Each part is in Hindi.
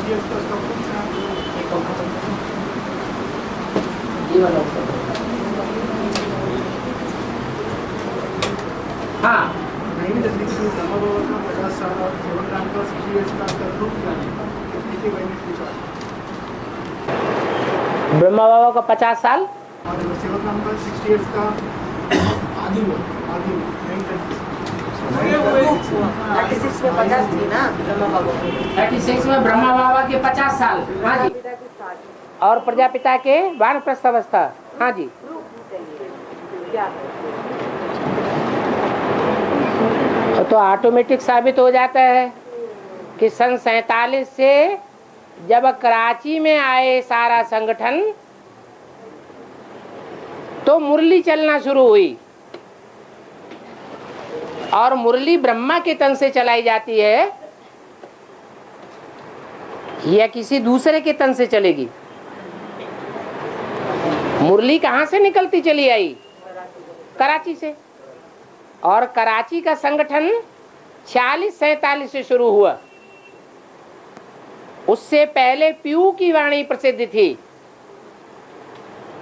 हाँ, ब्रह्मा बाबा का 50 साल और सेवक का 60 इयर्स का आदि में 36 में 50 थी ना ब्रह्मा बाबा 36 में ब्रह्मा बाबा के 50 साल। हाँ जी। और प्रजापिता के वानप्रस्थ अवस्था। हाँ जी। तो ऑटोमेटिक साबित हो जाता है कि सन 47 से जब कराची में आए सारा संगठन तो मुरली चलना शुरू हुई और मुरली ब्रह्मा के तन से चलाई जाती है या किसी दूसरे के तन से चलेगी। मुरली कहां से निकलती चली आई? कराची से। और कराची का संगठन 46-47 से शुरू हुआ। उससे पहले पीयू की वाणी प्रसिद्ध थी।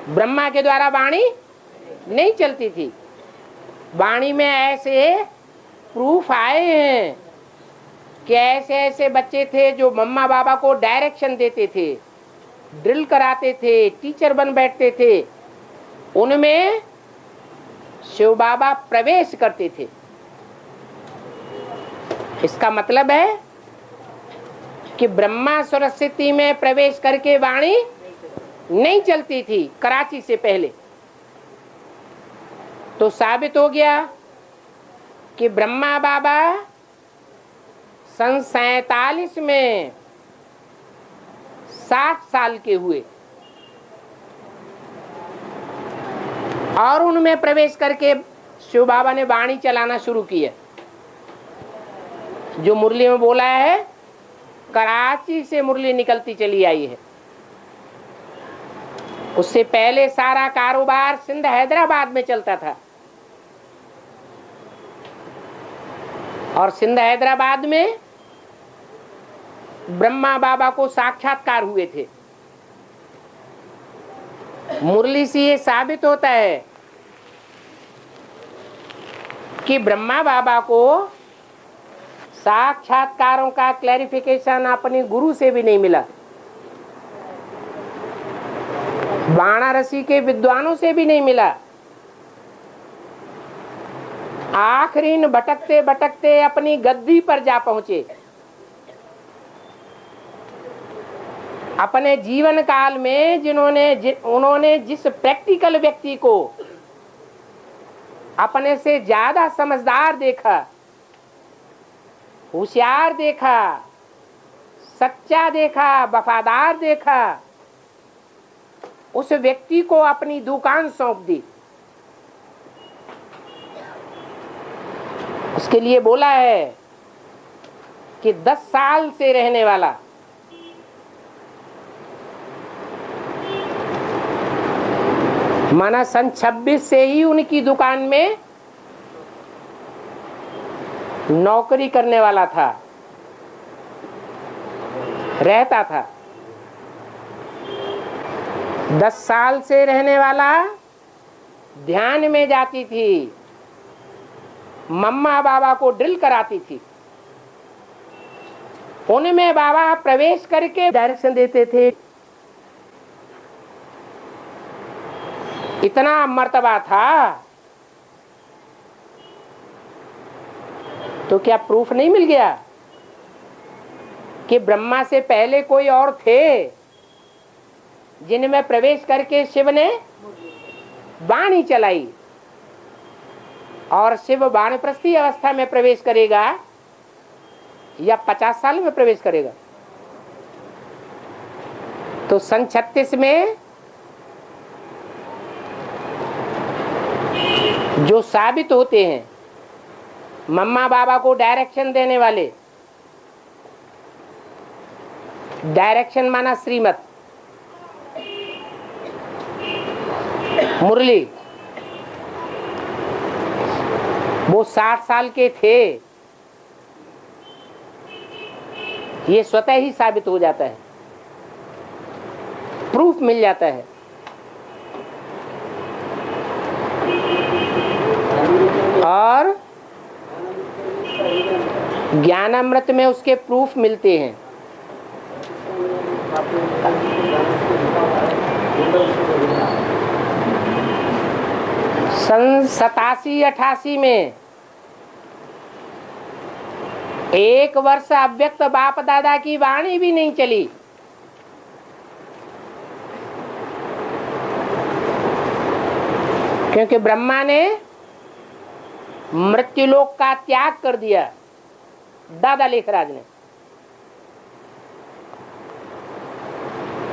ब्रह्मा के द्वारा वाणी नहीं चलती थी। वाणी में ऐसे प्रूफ आए हैं कि ऐसे ऐसे बच्चे थे जो मम्मा बाबा को डायरेक्शन देते थे, ड्रिल कराते थे, टीचर बन बैठते थे। उनमें शिव बाबा प्रवेश करते थे। इसका मतलब है कि ब्रह्मा सरस्वती में प्रवेश करके वाणी नहीं चलती थी कराची से पहले। तो साबित हो गया कि ब्रह्मा बाबा सन 47 में 60 साल के हुए और उनमें प्रवेश करके शिव बाबा ने वाणी चलाना शुरू किया। जो मुरली में बोला है, कराची से मुरली निकलती चली आई है। उससे पहले सारा कारोबार सिंध हैदराबाद में चलता था और सिंध हैदराबाद में ब्रह्मा बाबा को साक्षात्कार हुए थे। मुरली से ये साबित होता है कि ब्रह्मा बाबा को साक्षात्कारों का क्लैरिफिकेशन अपने गुरु से भी नहीं मिला, वाराणसी के विद्वानों से भी नहीं मिला। आखिरी भटकते भटकते अपनी गद्दी पर जा पहुंचे। अपने जीवन काल में उन्होंने जिस प्रैक्टिकल व्यक्ति को अपने से ज्यादा समझदार देखा, होशियार देखा, सच्चा देखा, वफादार देखा, उस व्यक्ति को अपनी दुकान सौंप दी। उसके लिए बोला है कि 10 साल से रहने वाला माना सन 26 से ही उनकी दुकान में नौकरी करने वाला था, रहता था। 10 साल से रहने वाला ध्यान में जाती थी, मम्मा बाबा को ड्रिल कराती थी। उनमें बाबा प्रवेश करके डायरेक्शन देते थे। इतना मर्तबा था तो क्या प्रूफ नहीं मिल गया कि ब्रह्मा से पहले कोई और थे जिनमें प्रवेश करके शिव ने वाणी चलाई और शिव वानप्रस्थी अवस्था में प्रवेश करेगा या 50 साल में प्रवेश करेगा। तो सन 36 में जो साबित होते हैं मम्मा बाबा को डायरेक्शन देने वाले, डायरेक्शन माना श्रीमत, मुरली, वो 60 साल के थे ये स्वतः ही साबित हो जाता है, प्रूफ मिल जाता है। और ज्ञानामृत में उसके प्रूफ मिलते हैं। सन 87-88 में 1 वर्ष अव्यक्त बाप दादा की वाणी भी नहीं चली। क्योंकि ब्रह्मा ने मृत्युलोक का त्याग कर दिया, दादा लेखराज ने,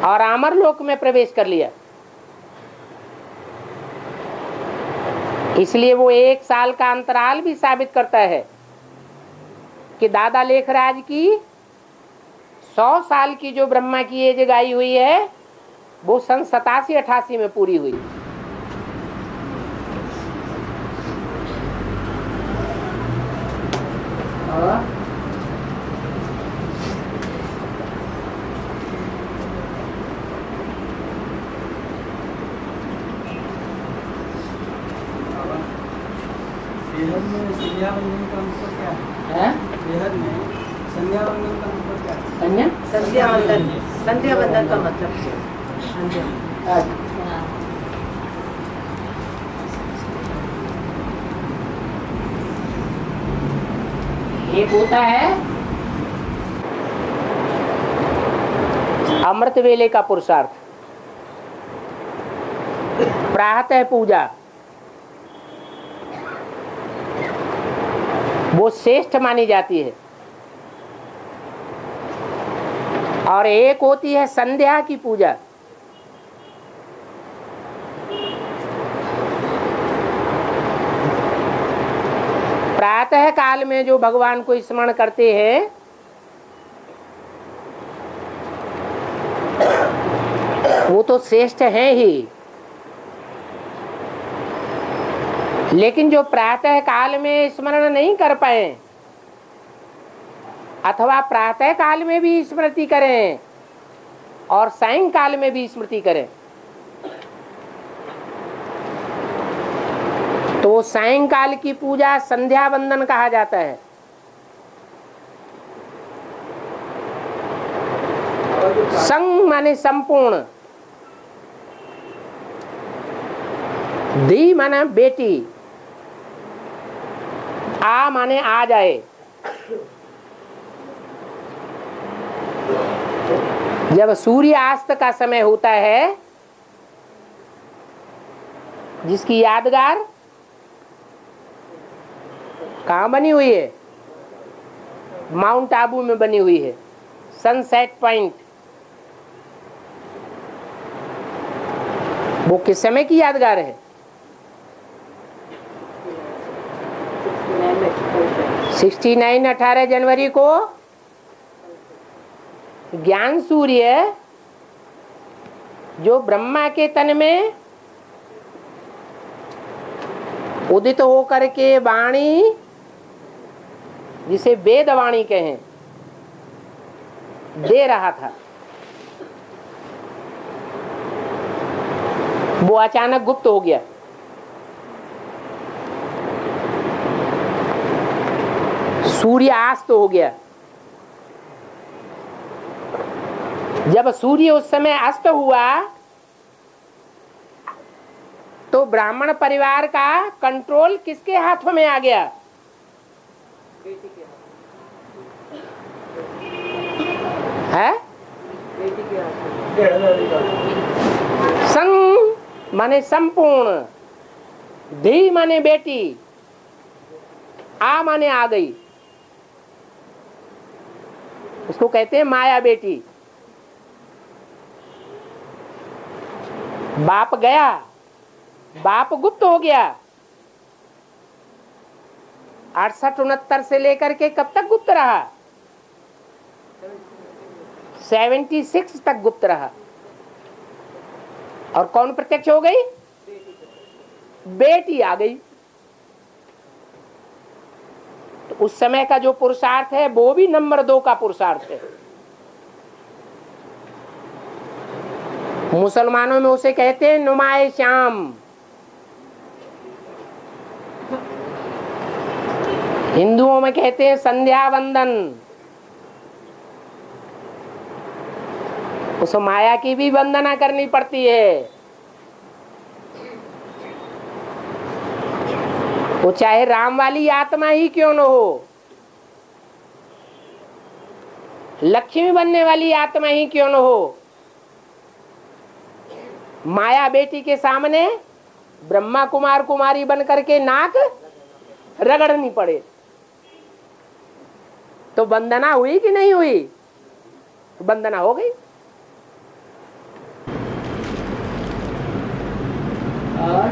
और अमरलोक में प्रवेश कर लिया। इसलिए वो 1 साल का अंतराल भी साबित करता है कि दादा लेखराज की 100 साल की जो ब्रह्मा की एज गाई हुई है वो सन 87-88 में पूरी हुई। बेहद में संध्या वंदन का मतलब क्या है? बेहद में संध्या वंदन का मतलब क्या है? संध्या वंदन का मतलब क्या? एक होता है अमृत वेले का पुरुषार्थ, प्रातः पूजा, वो श्रेष्ठ मानी जाती है। और एक होती है संध्या की पूजा। प्रातः काल में जो भगवान को स्मरण करते हैं वो तो श्रेष्ठ है ही, लेकिन जो प्रातः काल में स्मरण नहीं कर पाए अथवा प्रातः काल में भी स्मृति करें और सायंकाल में भी स्मृति करें तो सायंकाल की पूजा संध्या वंदन कहा जाता है। संग माने संपूर्ण, धी माने बेटी, आ माने आ जाए। जब सूर्यास्त का समय होता है, जिसकी यादगार कहाँ बनी हुई है? माउंट आबू में बनी हुई है, सनसेट पॉइंट। वो किस समय की यादगार है? 69 18 जनवरी को ज्ञान सूर्य जो ब्रह्मा के तन में उदित होकर के वाणी, जिसे वेद वाणी कहें, दे रहा था, वो अचानक गुप्त हो गया। सूर्यास्त हो गया। जब सूर्य उस समय अस्त हुआ तो ब्राह्मण परिवार का कंट्रोल किसके हाथों में आ गया? है? संग माने संपूर्ण, धी माने बेटी, आ माने आ गई। उसको कहते हैं माया बेटी। बाप गया, बाप गुप्त हो गया। 68-69 से लेकर के कब तक गुप्त रहा? 76 तक गुप्त रहा। और कौन प्रत्यक्ष हो गई? बेटी आ गई। तो उस समय का जो पुरुषार्थ है वो भी नंबर 2 का पुरुषार्थ है। मुसलमानों में उसे कहते हैं नुमाए श्याम, हिंदुओं में कहते हैं संध्या वंदन। उस माया की भी वंदना करनी पड़ती है। वो चाहे राम वाली आत्मा ही क्यों न हो, लक्ष्मी बनने वाली आत्मा ही क्यों न हो, माया बेटी के सामने ब्रह्मा कुमार कुमारी बन करके नाक रगड़नी पड़े तो वंदना हुई कि नहीं हुई? वंदना हो गई। और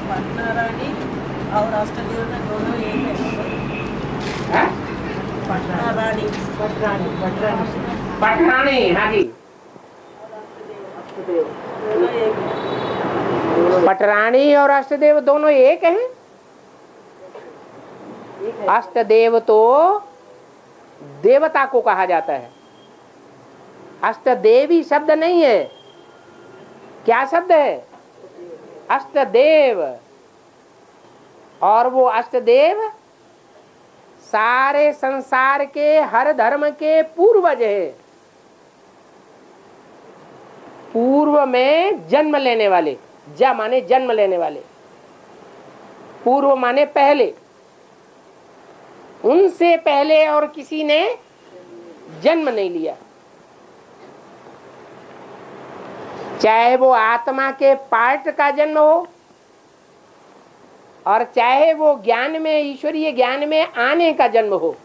पटना रानी और अष्टदेव में दोनों एक है। पटना रानी पटरानी, हाँ जी, दोनों एक है। पटरानी और अष्टदेव दोनों एक हैं। अष्टदेव तो देवता को कहा जाता है, अष्टदेवी शब्द नहीं है। क्या शब्द है? अष्टदेव। और वो अष्टदेव सारे संसार के हर धर्म के पूर्वज है, पूर्व में जन्म लेने वाले। जा माने जन्म लेने वाले, पूर्व माने पहले, उनसे पहले और किसी ने जन्म नहीं लिया। चाहे वो आत्मा के पार्ट का जन्म हो और चाहे वो ज्ञान में, ईश्वरीय ज्ञान में आने का जन्म हो,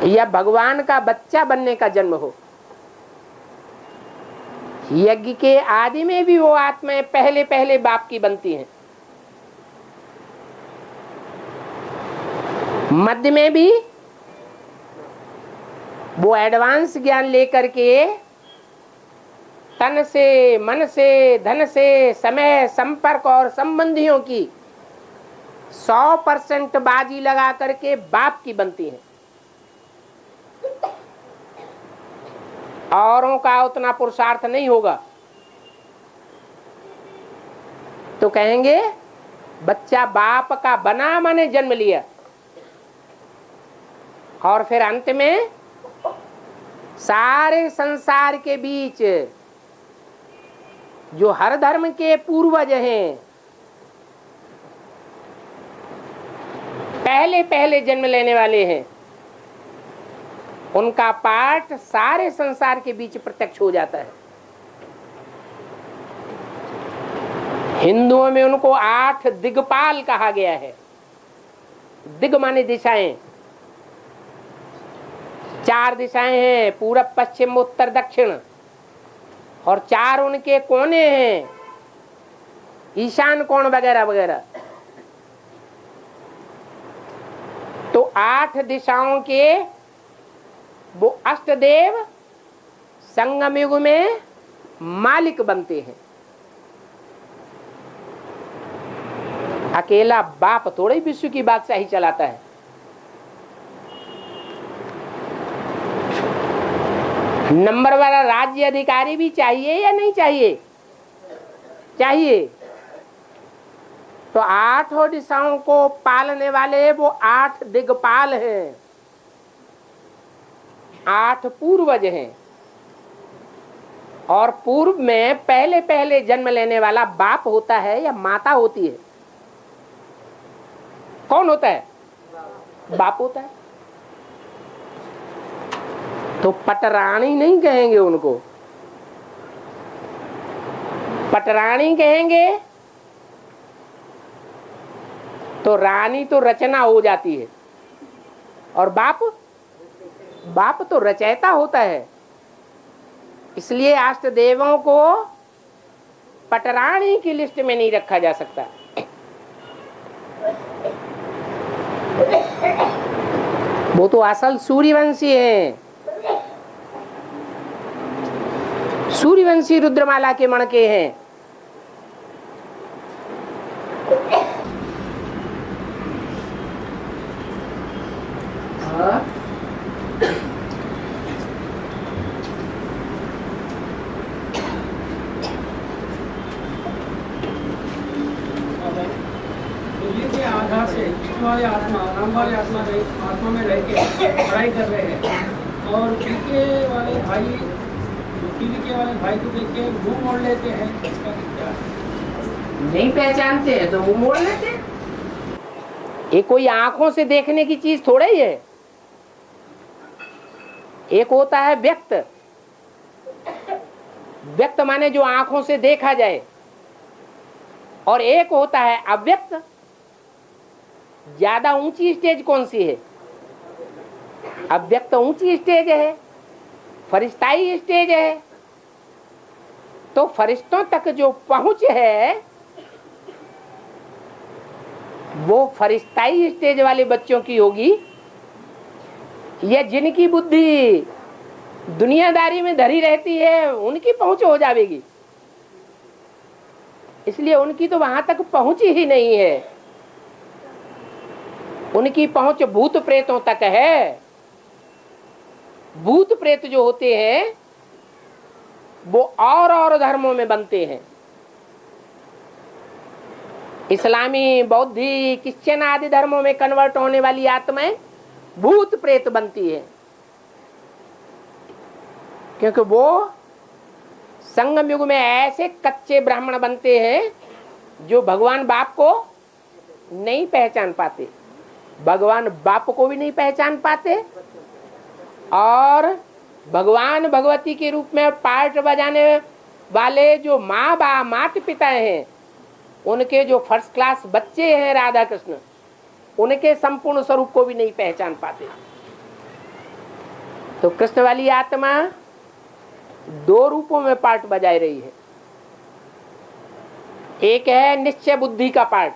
या भगवान का बच्चा बनने का जन्म हो। यज्ञ के आदि में भी वो आत्माएं पहले पहले बाप की बनती हैं, मध्य में भी वो एडवांस ज्ञान लेकर के तन से, मन से, धन से, समय, संपर्क और संबंधियों की 100% बाजी लगा करके बाप की बनती हैं। औरों का उतना पुरुषार्थ नहीं होगा तो कहेंगे बच्चा बाप का बना, माने जन्म लिया। और फिर अंत में सारे संसार के बीच जो हर धर्म के पूर्वज हैं, पहले पहले जन्म लेने वाले हैं, उनका पाठ सारे संसार के बीच प्रत्यक्ष हो जाता है। हिंदुओं में उनको 8 दिग्पाल कहा गया है। दिग माने दिशाएं, 4 दिशाएं हैं, पूरब पश्चिम उत्तर दक्षिण, और 4 उनके कोने हैं, ईशान कोण वगैरह वगैरह। तो 8 दिशाओं के वो अष्टदेव संगम युग में मालिक बनते हैं। अकेला बाप थोड़े विश्व की बादशाही चलाता है। नंबर वाला राज्य अधिकारी भी चाहिए या नहीं चाहिए? चाहिए। तो 8 दिशाओं को पालने वाले वो 8 दिग्पाल हैं, 8 पूर्वज हैं। और पूर्व में पहले पहले जन्म लेने वाला बाप होता है या माता होती है? कौन होता है? बाप होता है। तो पटरानी नहीं कहेंगे उनको, पटरानी कहेंगे तो रानी तो रचना हो जाती है, और बाप तो रचयिता होता है। इसलिए अष्टदेवों को पटरानी की लिस्ट में नहीं रखा जा सकता। वो तो असल सूर्यवंशी हैं, सूर्यवंशी रुद्रमाला के मणके हैं। तो ये जो आधार से कृष्ण वाले आत्मा राम वाले आत्मा में रह के पढ़ाई कर रहे हैं और पीके वाले भाई को देख के मुंह मोड़ लेते हैं, इसका क्या नहीं पहचानते हैं तो वो मोड़ लेते हैं। ये कोई आंखों से देखने की चीज थोड़ा ही है। एक होता है व्यक्त, व्यक्त माने जो आंखों से देखा जाए, और एक होता है अव्यक्त। ज्यादा ऊंची स्टेज कौन सी है? अव्यक्त ऊंची स्टेज है, फरिश्ताई स्टेज है। तो फरिश्तों तक जो पहुंच है वो फरिश्ताई स्टेज वाले बच्चों की होगी, या जिनकी बुद्धि दुनियादारी में धरी रहती है उनकी पहुंच हो जाएगी। इसलिए उनकी तो वहां तक पहुंच ही नहीं है, उनकी पहुंच भूत प्रेतों तक है। भूत प्रेत जो होते हैं वो और धर्मों में बनते हैं। इस्लामी, बौद्धी, क्रिश्चियन आदि धर्मों में कन्वर्ट होने वाली आत्माएं भूत प्रेत बनती है, क्योंकि वो संगम युग में ऐसे कच्चे ब्राह्मण बनते हैं जो भगवान बाप को नहीं पहचान पाते, भगवान बाप को भी नहीं पहचान पाते, और भगवान भगवती के रूप में पार्ट बजाने वाले जो माता पिता हैं, उनके जो फर्स्ट क्लास बच्चे हैं राधा कृष्ण, उनके संपूर्ण स्वरूप को भी नहीं पहचान पाते। तो कृष्ण वाली आत्मा दो रूपों में पार्ट बजाई रही है। एक है निश्चय बुद्धि का पार्ट।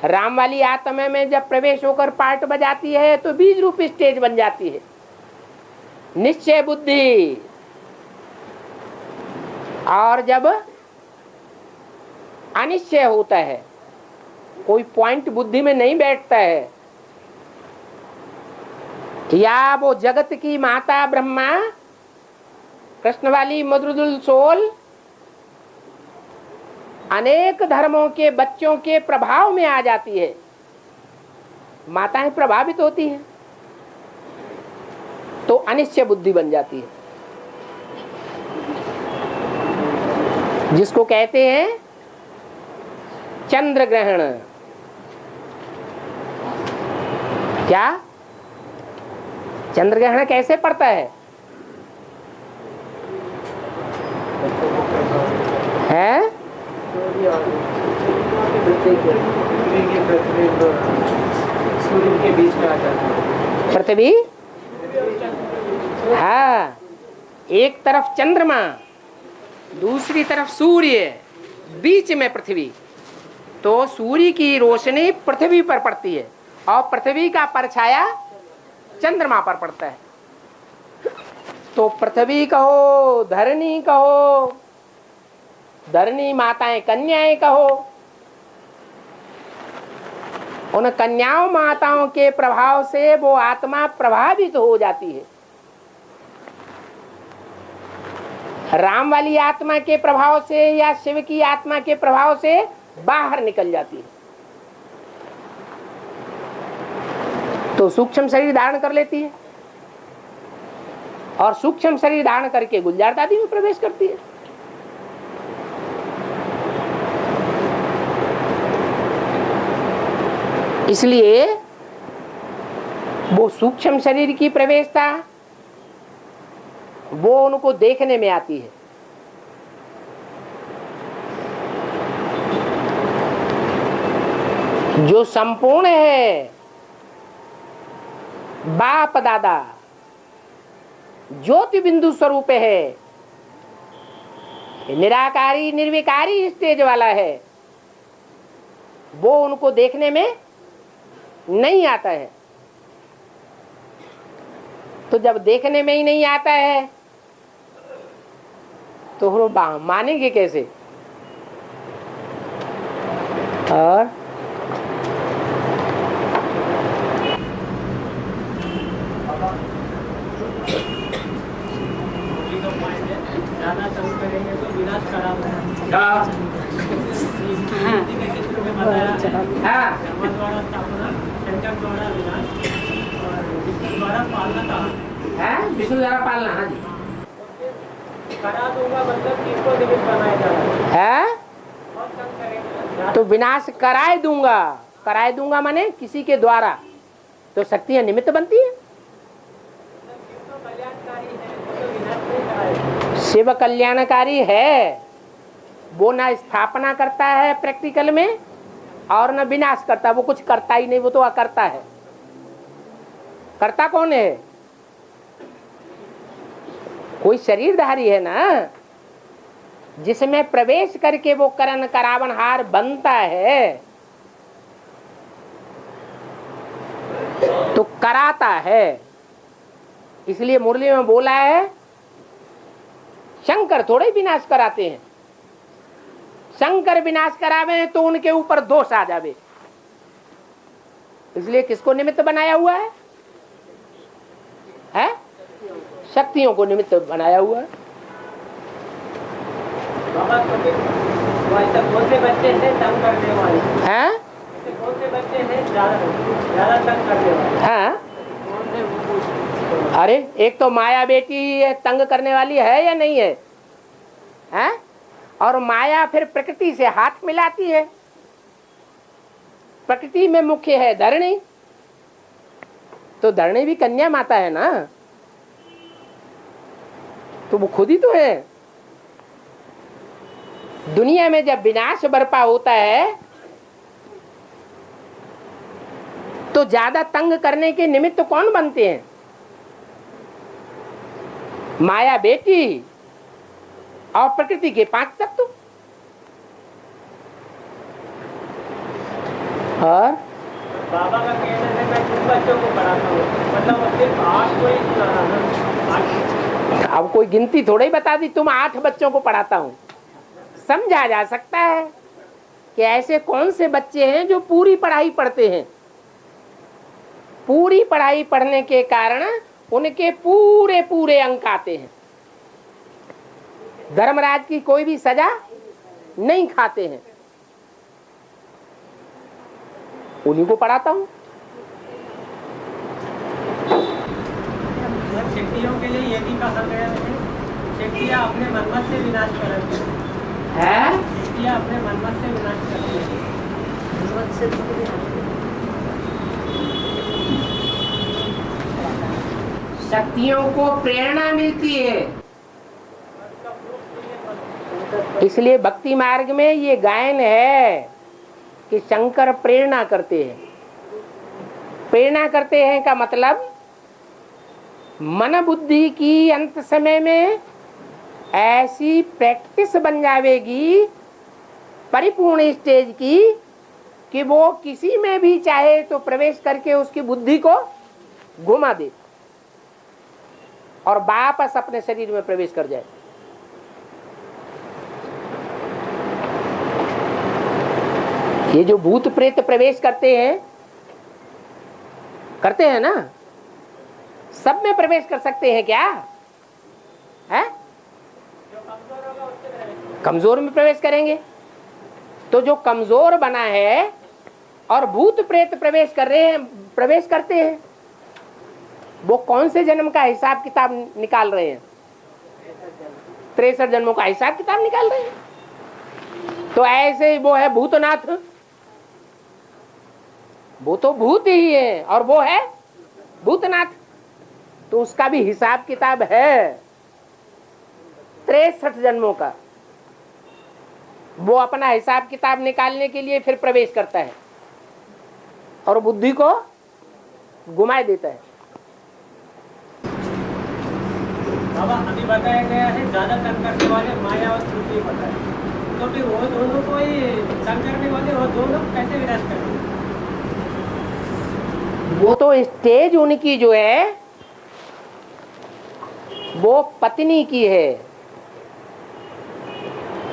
राम वाली आत्मा में जब प्रवेश होकर पार्ट बजाती है तो बीज रूप स्टेज बन जाती है निश्चय बुद्धि। और जब अनिश्चय होता है, कोई पॉइंट बुद्धि में नहीं बैठता है, या वो जगत की माता ब्रह्मा कृष्ण वाली मधुरदुल सोल अनेक धर्मों के बच्चों के प्रभाव में आ जाती है, माताएं प्रभावित होती हैं, तो अनिश्चय बुद्धि बन जाती है, जिसको कहते हैं चंद्र ग्रहण। क्या चंद्र ग्रहण कैसे पड़ता है? सूर्य के बीच में आ जाता है पृथ्वी। हाँ, एक तरफ चंद्रमा, दूसरी तरफ सूर्य, बीच में पृथ्वी। तो सूर्य की रोशनी पृथ्वी पर पड़ती है और पृथ्वी का परछाया चंद्रमा पर पड़ता है। तो पृथ्वी कहो, धरणी कहो, धरणी माताएं कन्याएं कहो, उन कन्याओं माताओं के प्रभाव से वो आत्मा प्रभावित हो जाती है। राम वाली आत्मा के प्रभाव से या शिव की आत्मा के प्रभाव से बाहर निकल जाती है, तो सूक्ष्म शरीर धारण कर लेती है और सूक्ष्म शरीर धारण करके गुलजार दादी में प्रवेश करती है। इसलिए वो सूक्ष्म शरीर की प्रवेशता वो उनको देखने में आती है। जो संपूर्ण है, बाप दादा ज्योति बिंदु स्वरूप है, निराकारी निर्विकारी स्टेज वाला है, वो उनको देखने में नहीं आता है। तो जब देखने में ही नहीं आता है तो वो मानेंगे कैसे? और हाँ ब्रह्मा द्वारा स्थापना, शंकर द्वारा विनाश और विष्णु द्वारा पालना था। है विष्णु द्वारा पालना। हाँ जी करा दूंगा मतलब किसको निमित्त बनाया जा रहा है है और तंग करेगा। तो विनाश कराए दूंगा माने किसी के द्वारा, तो शक्तियां निमित्त बनती है। तो कल्याणकारी है, वो तो विनाश नहीं कराएगा। शिव कल्याणकारी है, वो ना स्थापना करता है प्रैक्टिकल में और न विनाश करता, वो कुछ करता ही नहीं, वो तो अकर्ता है। करता कौन है? कोई शरीरधारी है ना, जिसमें प्रवेश करके वो करण करावनहार बनता है, तो कराता है। इसलिए मुरली में बोला है शंकर थोड़े विनाश कराते हैं। शंकर विनाश करावे तो उनके ऊपर दोष आ जावे, इसलिए किसको निमित्त बनाया हुआ है? शक्तियों को निमित्त बनाया हुआ है। बाबा तो फिर वैसे कौन से बच्चे हैं तंग करने वाले? हैं? ऐसे कौन से बच्चे हैं ज्यादा तंग करने वाले? हाँ? अरे एक तो माया बेटी तंग करने वाली है या नहीं है? हैं? और माया फिर प्रकृति से हाथ मिलाती है। प्रकृति में मुख्य है धरणी, तो धरणी भी कन्या माता है ना, तो वो खुद ही तो है। दुनिया में जब विनाश बरपा होता है तो ज्यादा तंग करने के निमित्त कौन बनते हैं? माया बेटी और प्रकृति के 5 तत्व। और बाबा का कहना है मैं तुम बच्चों को पढ़ाता हूँ, मतलब वो सिर्फ 8 को ही सुनाना ना। अब कोई गिनती थोड़ा ही बता दी, तुम 8 बच्चों को पढ़ाता हूँ। समझा जा सकता है कि ऐसे कौन से बच्चे हैं जो पूरी पढ़ाई पढ़ते हैं। पूरी पढ़ाई पढ़ने के कारण उनके पूरे पूरे अंक आते हैं, धर्मराज की कोई भी सजा नहीं खाते हैं। उन्हीं को पढ़ाता हूँ। शक्तियों के लिए ये भी कहा गया है शक्तियाँ अपने मनमत से विनाश करती है? शक्तियाँ अपने मनमत से विनाश करती है। शक्तियों को प्रेरणा मिलती है। इसलिए भक्ति मार्ग में ये गायन है कि शंकर प्रेरणा करते हैं। प्रेरणा करते हैं का मतलब मन बुद्धि की अंत समय में ऐसी प्रैक्टिस बन जाएगी परिपूर्ण स्टेज की कि वो किसी में भी चाहे तो प्रवेश करके उसकी बुद्धि को घुमा दे और वापस अपने शरीर में प्रवेश कर जाए। ये जो भूत प्रेत प्रवेश करते हैं ना, सब में प्रवेश कर सकते हैं क्या? है? कमजोर में प्रवेश करेंगे तो जो कमजोर बना है और भूत प्रेत प्रवेश करते हैं, वो कौन से जन्म का हिसाब किताब निकाल रहे हैं? 63 जन्मों का हिसाब किताब निकाल रहे हैं। तो ऐसे ही वो है भूतनाथ, वो तो भूत ही है और वो है भूतनाथ, तो उसका भी हिसाब किताब है 63 जन्मों का। वो अपना हिसाब किताब निकालने के लिए फिर प्रवेश करता है और बुद्धि को घुमा देता है। बाबा अभी बताया गया है ज्यादा तंग करने वाले माया और श्रुति बताए, तो फिर वो दोनों को ही तंग करने वाले वो दोनों कैसे विनाश करेंगे? वो तो स्टेज उनकी जो है वो पत्नी की है,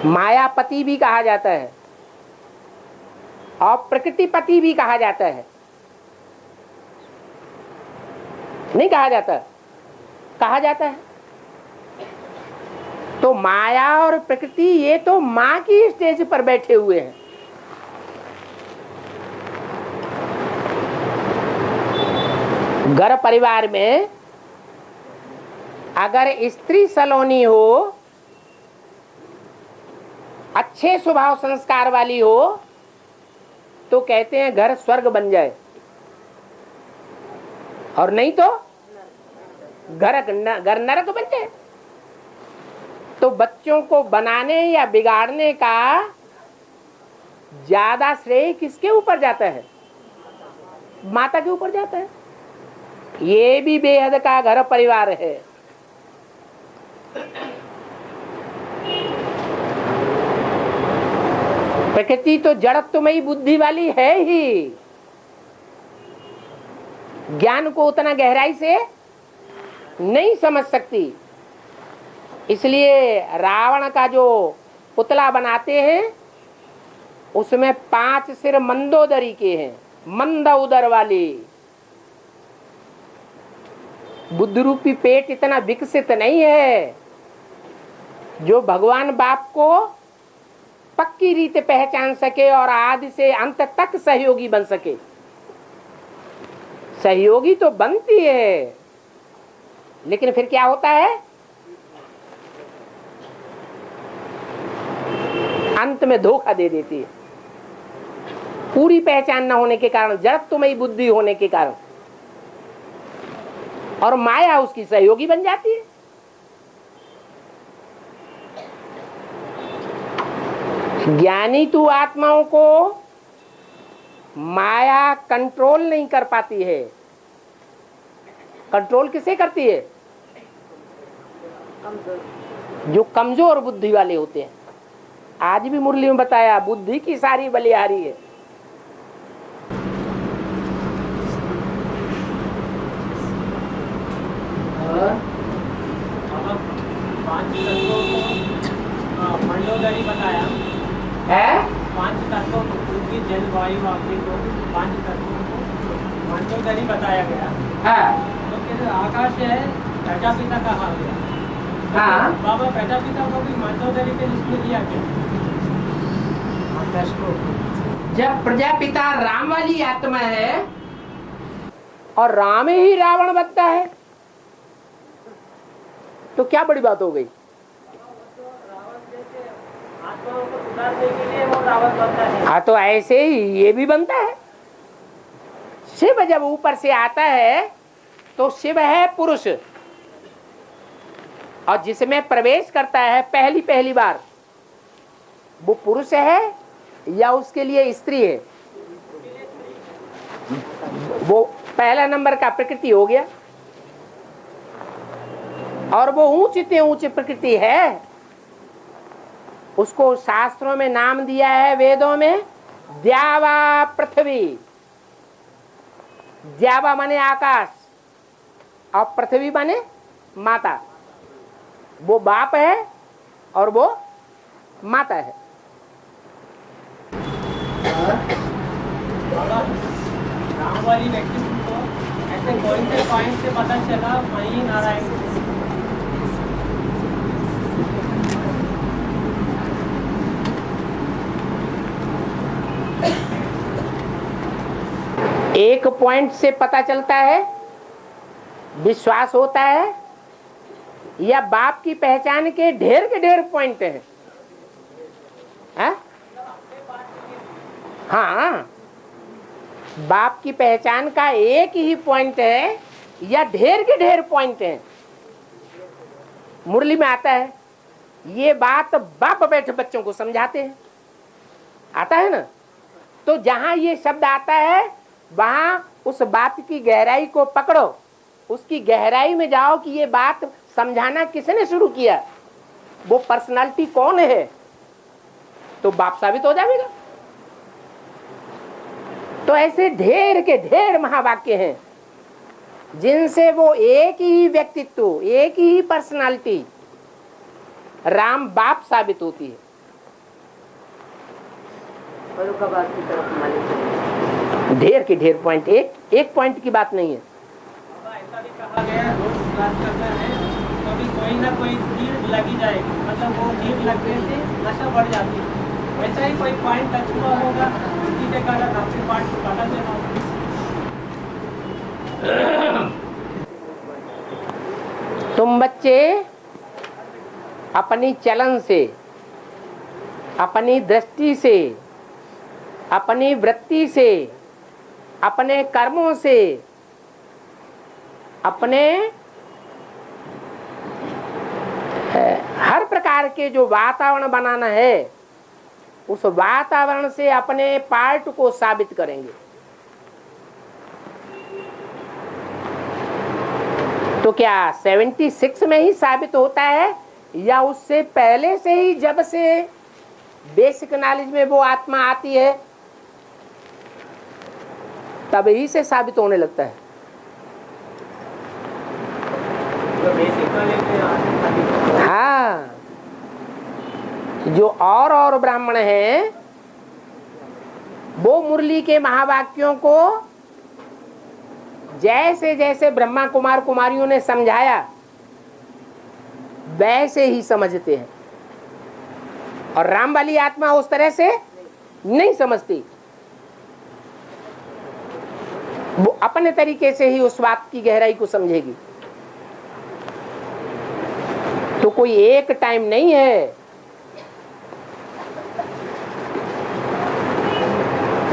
मायापति भी कहा जाता है और प्रकृतिपति भी कहा जाता है। नहीं कहा जाता? कहा जाता है। तो माया और प्रकृति ये तो माँ की स्टेज पर बैठे हुए हैं। घर परिवार में अगर स्त्री सलोनी हो, अच्छे स्वभाव संस्कार वाली हो, तो कहते हैं घर स्वर्ग बन जाए, और नहीं तो घर नरक बन जाए। तो बच्चों को बनाने या बिगाड़ने का ज्यादा श्रेय किसके ऊपर जाता है? माता के ऊपर जाता है। ये भी बेहद का घर परिवार है। प्रकृति तो जड़त्वमयी बुद्धि वाली है ही, ज्ञान को उतना गहराई से नहीं समझ सकती। इसलिए रावण का जो पुतला बनाते हैं उसमें 5 सिर मंदोदरी के हैं, मंद उदर वाली। बुद्ध रूपी पेट इतना विकसित नहीं है जो भगवान बाप को पक्की रीत पहचान सके और आदि से अंत तक सहयोगी बन सके। सहयोगी तो बनती है, लेकिन फिर क्या होता है? अंत में धोखा दे देती है, पूरी पहचान न होने के कारण, जड़त्वमयी बुद्धि होने के कारण, और माया उसकी सहयोगी बन जाती है। ज्ञानी तू आत्माओं को माया कंट्रोल नहीं कर पाती है। कंट्रोल किसे करती है? जो कमजोर बुद्धि वाले होते हैं। आज भी मुरली में बताया, बुद्धि की सारी बलिहारी है। मंडोदरी बताया है 5 तत्वों को, पृथ्वी जल वायु अग्नि को 5 तत्वों को मंडोदरी बताया गया। तो फिर आकाश है प्रजापिता कहा गया। हाँ। बाबा प्रजापिता को भी मंडोदरी के लिस्ट में दिया गया। आकाश को जब प्रजापिता राम वाली आत्मा है और राम ही रावण बनता है तो क्या बड़ी बात हो गई? आत्माओं को सुधारने के लिए वो रावण बनता है। हाँ, तो ऐसे ही ये भी बनता है। शिव जब ऊपर से आता है तो शिव है पुरुष, और जिसमें प्रवेश करता है पहली बार, वो पुरुष है या उसके लिए स्त्री है? वो पहला नंबर का प्रकृति हो गया, और वो ऊंचे प्रकृति है। उसको शास्त्रों में नाम दिया है, वेदों में, द्यावा पृथ्वी। द्यावा माने आकाश और पृथ्वी माने माता। वो बाप है और वो माता है। राम वाली व्यक्तित्व को ऐसे कौन से पॉइंट से पता चला वही नारायण? एक पॉइंट से पता चलता है, विश्वास होता है, या बाप की पहचान के ढेर पॉइंट हैं? हाँ, बाप की पहचान का एक ही पॉइंट है या ढेर पॉइंट हैं? मुरली में आता है, ये बात बाप बैठे बच्चों को समझाते हैं। आता है ना? तो जहां ये शब्द आता है वहां उस बात की गहराई को पकड़ो, उसकी गहराई में जाओ कि ये बात समझाना किसने शुरू किया, वो पर्सनालिटी कौन है, तो बाप साबित हो जाएगा। तो ऐसे ढेर के ढेर महावाक्य हैं जिनसे वो एक ही व्यक्तित्व, एक ही पर्सनालिटी राम बाप साबित होती है। ढेर के ढेर पॉइंट, एक पॉइंट की बात नहीं है। ऐसा भी कहा गया, रोज क्लास करना है तो भी कोई ना कोई तीर लगी जाएगी, मतलब वो तीर लगने से नशा बढ़ जाती है। वैसा ही कोई पॉइंट टच हुआ होगा, उसी के कारण आपके पार्ट को पता चला होगा। तुम बच्चे अपनी चलन से, अपनी दृष्टि से, अपनी वृत्ति से, अपने कर्मों से, अपने हर प्रकार के जो वातावरण बनाना है, उस वातावरण से अपने पार्ट को साबित करेंगे। तो क्या 76 में ही साबित होता है या उससे पहले से ही, जब से बेसिक नॉलेज में वो आत्मा आती है तभी से साबित होने लगता है? तो बेसिक नॉलेज में हाँ, जो और ब्राह्मण हैं वो मुरली के महावाक्यों को जैसे जैसे ब्रह्मा कुमार कुमारियों ने समझाया वैसे ही समझते हैं, और राम वाली आत्मा उस तरह से नहीं समझती। वो अपने तरीके से ही उस बात की गहराई को समझेगी। तो कोई एक टाइम नहीं है,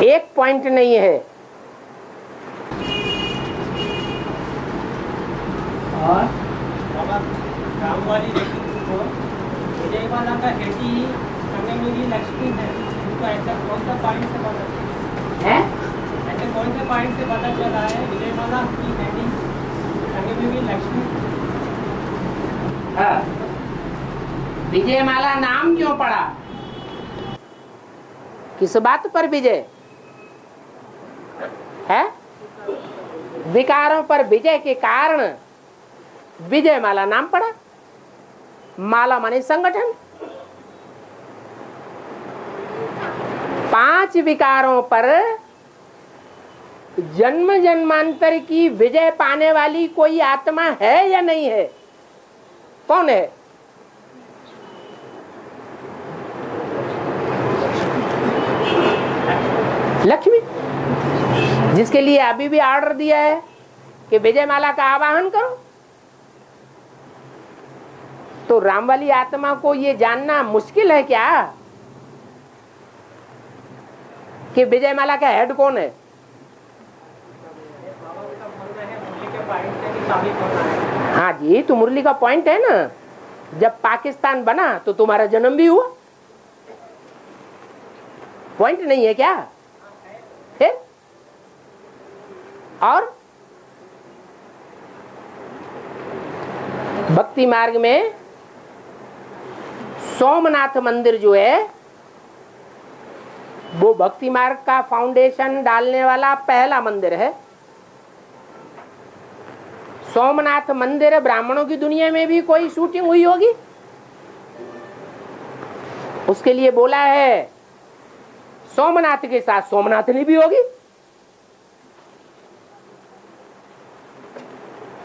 एक पॉइंट नहीं है। और राम वाली लक्ष्मी को विजय माला का हेडी संगमेरी लक्ष्मी है, तो ऐसा कौन सा पॉइंट से पता है? ऐसे कौन से पॉइंट से पता चला है विजय माला की हेडी संगमेरी लक्ष्मी? हाँ, विजय माला नाम क्यों पड़ा? किस बात पर विजय है? विकारों पर विजय के कारण विजय माला नाम पड़ा। माला माने संगठन। 5 विकारों पर जन्म जन्मांतर की विजय पाने वाली कोई आत्मा है या नहीं है? कौन है? लक्ष्मी, जिसके लिए अभी भी ऑर्डर दिया है कि विजय माला का आवाहन करो। तो राम वाली आत्मा को ये जानना मुश्किल है क्या कि विजय माला का हेड कौन है? हाँ जी, तो मुरली का पॉइंट है ना, जब पाकिस्तान बना तो तुम्हारा जन्म भी हुआ। पॉइंट नहीं है क्या? फिर और भक्ति मार्ग में सोमनाथ मंदिर जो है वो भक्ति मार्ग का फाउंडेशन डालने वाला पहला मंदिर है। सोमनाथ मंदिर ब्राह्मणों की दुनिया में भी कोई शूटिंग हुई होगी, उसके लिए बोला है सोमनाथ के साथ सोमनाथनी भी होगी।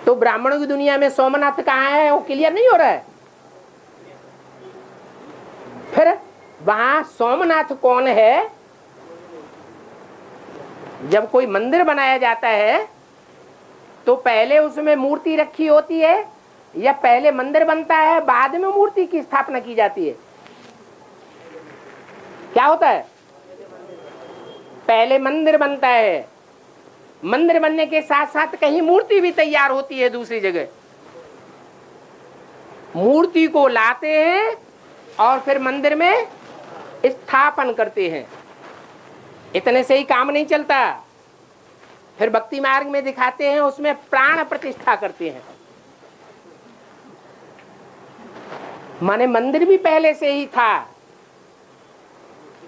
तो ब्राह्मणों की दुनिया में सोमनाथ कहाँ है वो क्लियर नहीं हो रहा है। फिर वहां सोमनाथ कौन है? जब कोई मंदिर बनाया जाता है तो पहले उसमें मूर्ति रखी होती है या पहले मंदिर बनता है बाद में मूर्ति की स्थापना की जाती है? क्या होता है? पहले मंदिर बनता है, मंदिर बनने के साथ साथ कहीं मूर्ति भी तैयार होती है दूसरी जगह। मूर्ति को लाते हैं और फिर मंदिर में स्थापन करते हैं। इतने से ही काम नहीं चलता, फिर भक्ति मार्ग में दिखाते हैं, उसमें प्राण प्रतिष्ठा करते हैं। माने मंदिर भी पहले से ही था,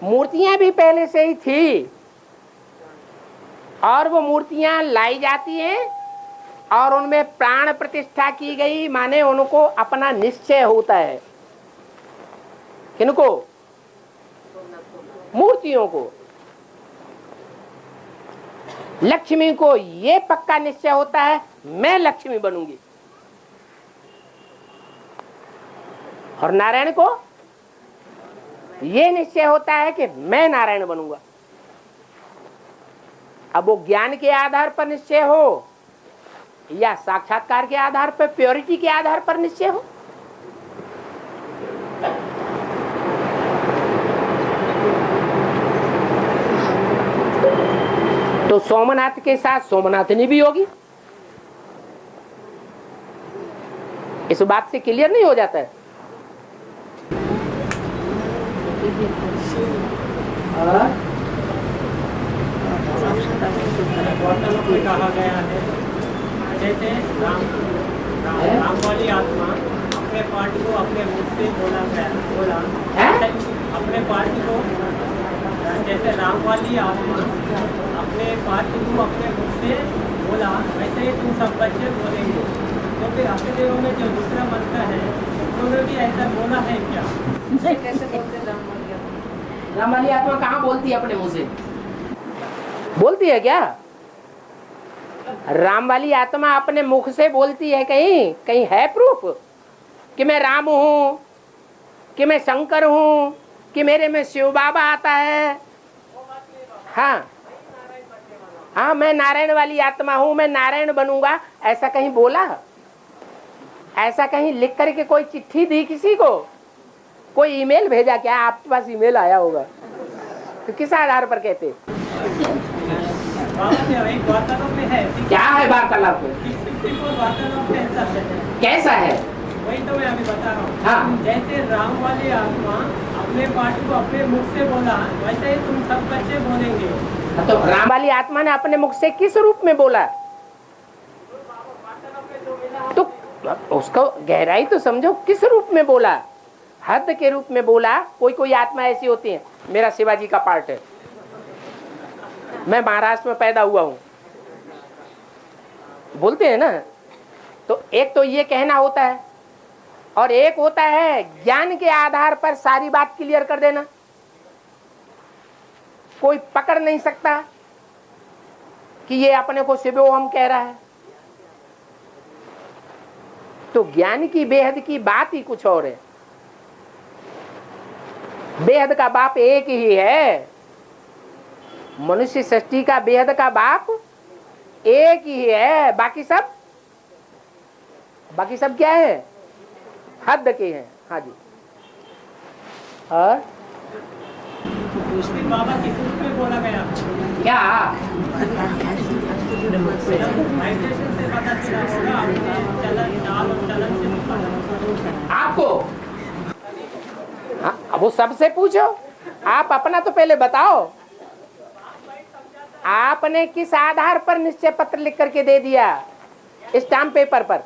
मूर्तियां भी पहले से ही थी, और वो मूर्तियां लाई जाती हैं और उनमें प्राण प्रतिष्ठा की गई। माने उनको अपना निश्चय होता है। किनको? मूर्तियों को। लक्ष्मी को ये पक्का निश्चय होता है मैं लक्ष्मी बनूंगी, और नारायण को ये निश्चय होता है कि मैं नारायण बनूंगा। अब वो ज्ञान के आधार पर निश्चय हो या साक्षात्कार के आधार पर, प्योरिटी के आधार पर निश्चय हो? तो सोमनाथ के साथ सोमनाथनी भी होगी। इस बात से क्लियर नहीं हो जाता है? वार्तालाप में कहा गया है जैसे राम वाली आत्मा अपने पार्टी को अपने मुख से बोला अपने पार्टी को, जैसे राम वाली आत्मा अपने पार्टी को अपने मुख से बोला, वैसे ही तुम सब बच्चे बोलेंगे। तो फिर अपने देवों में जो दूसरा मंत्र है उन्होंने भी ऐसा बोला है क्या? कैसे बोलते राम वाली आत्मा कहाँ बोलती है? अपने मुंह से बोलती है क्या? राम वाली आत्मा अपने मुख से बोलती है? कहीं कहीं है प्रूफ कि मैं राम हूं, कि मैं शंकर हूं, कि मेरे में शिव बाबा आता है? हाँ हाँ, मैं नारायण वाली आत्मा हूं, मैं नारायण बनूंगा, ऐसा कहीं बोला? ऐसा कहीं लिख करके कोई चिट्ठी दी किसी को? कोई ईमेल भेजा क्या? आपके पास ईमेल आया होगा तो किस आधार पर कहते? क्या है वार्तालाप? कैसा है? वही तो मैं अभी बता रहा हूँ। हाँ। जैसे राम वाली आत्मा अपने पार्टी को अपने मुख से बोला, वैसे ही तुम सब बच्चे बोलेंगे। तो राम वाली आत्मा ने अपने मुख से किस रूप में बोला? तो उसको गहराई तो समझो, किस रूप में बोला? हद के रूप में बोला। कोई कोई आत्मा ऐसी होती है, मेरा शिवाजी का पार्ट है, मैं महाराष्ट्र में पैदा हुआ हूं, बोलते हैं ना। तो एक तो ये कहना होता है, और एक होता है ज्ञान के आधार पर सारी बात क्लियर कर देना। कोई पकड़ नहीं सकता कि ये अपने को शिवोहम कह रहा है। तो ज्ञान की बेहद की बात ही कुछ और है। बेहद का बाप एक ही है। मनुष्य सृष्टि का बेहद का बाप एक ही है। बाकी सब क्या है? हद के हैं। हाँ जी। और बाबा किस रूप में बोला गया? क्या? मेडिटेशन से पता चला होगा, अपने चलन चाल और चलन से पता चला आपको? हाँ, अब वो सबसे पूछो। आप अपना तो पहले बताओ, आपने किस आधार पर निश्चय पत्र लिख करके दे दिया? स्टाम्प पेपर पर,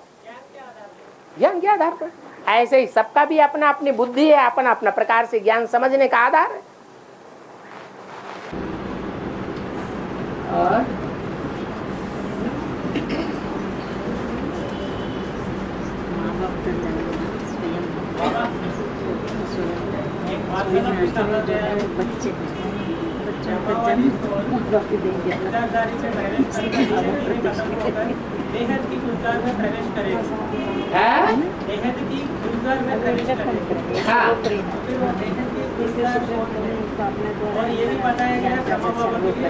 ज्ञान के आधार पर। ऐसे ही सबका भी अपना अपनी बुद्धि है, अपना अपना प्रकार से ज्ञान समझने का आधार है। और बच्चे बेहद की गुलजार में प्रवेश करेगा। बेहद की गुलजार में प्रवेश करेगा। हाँ। फिर वो बेहद की गुलजार और ये भी बताया गया ब्रह्मा बाबा के लिए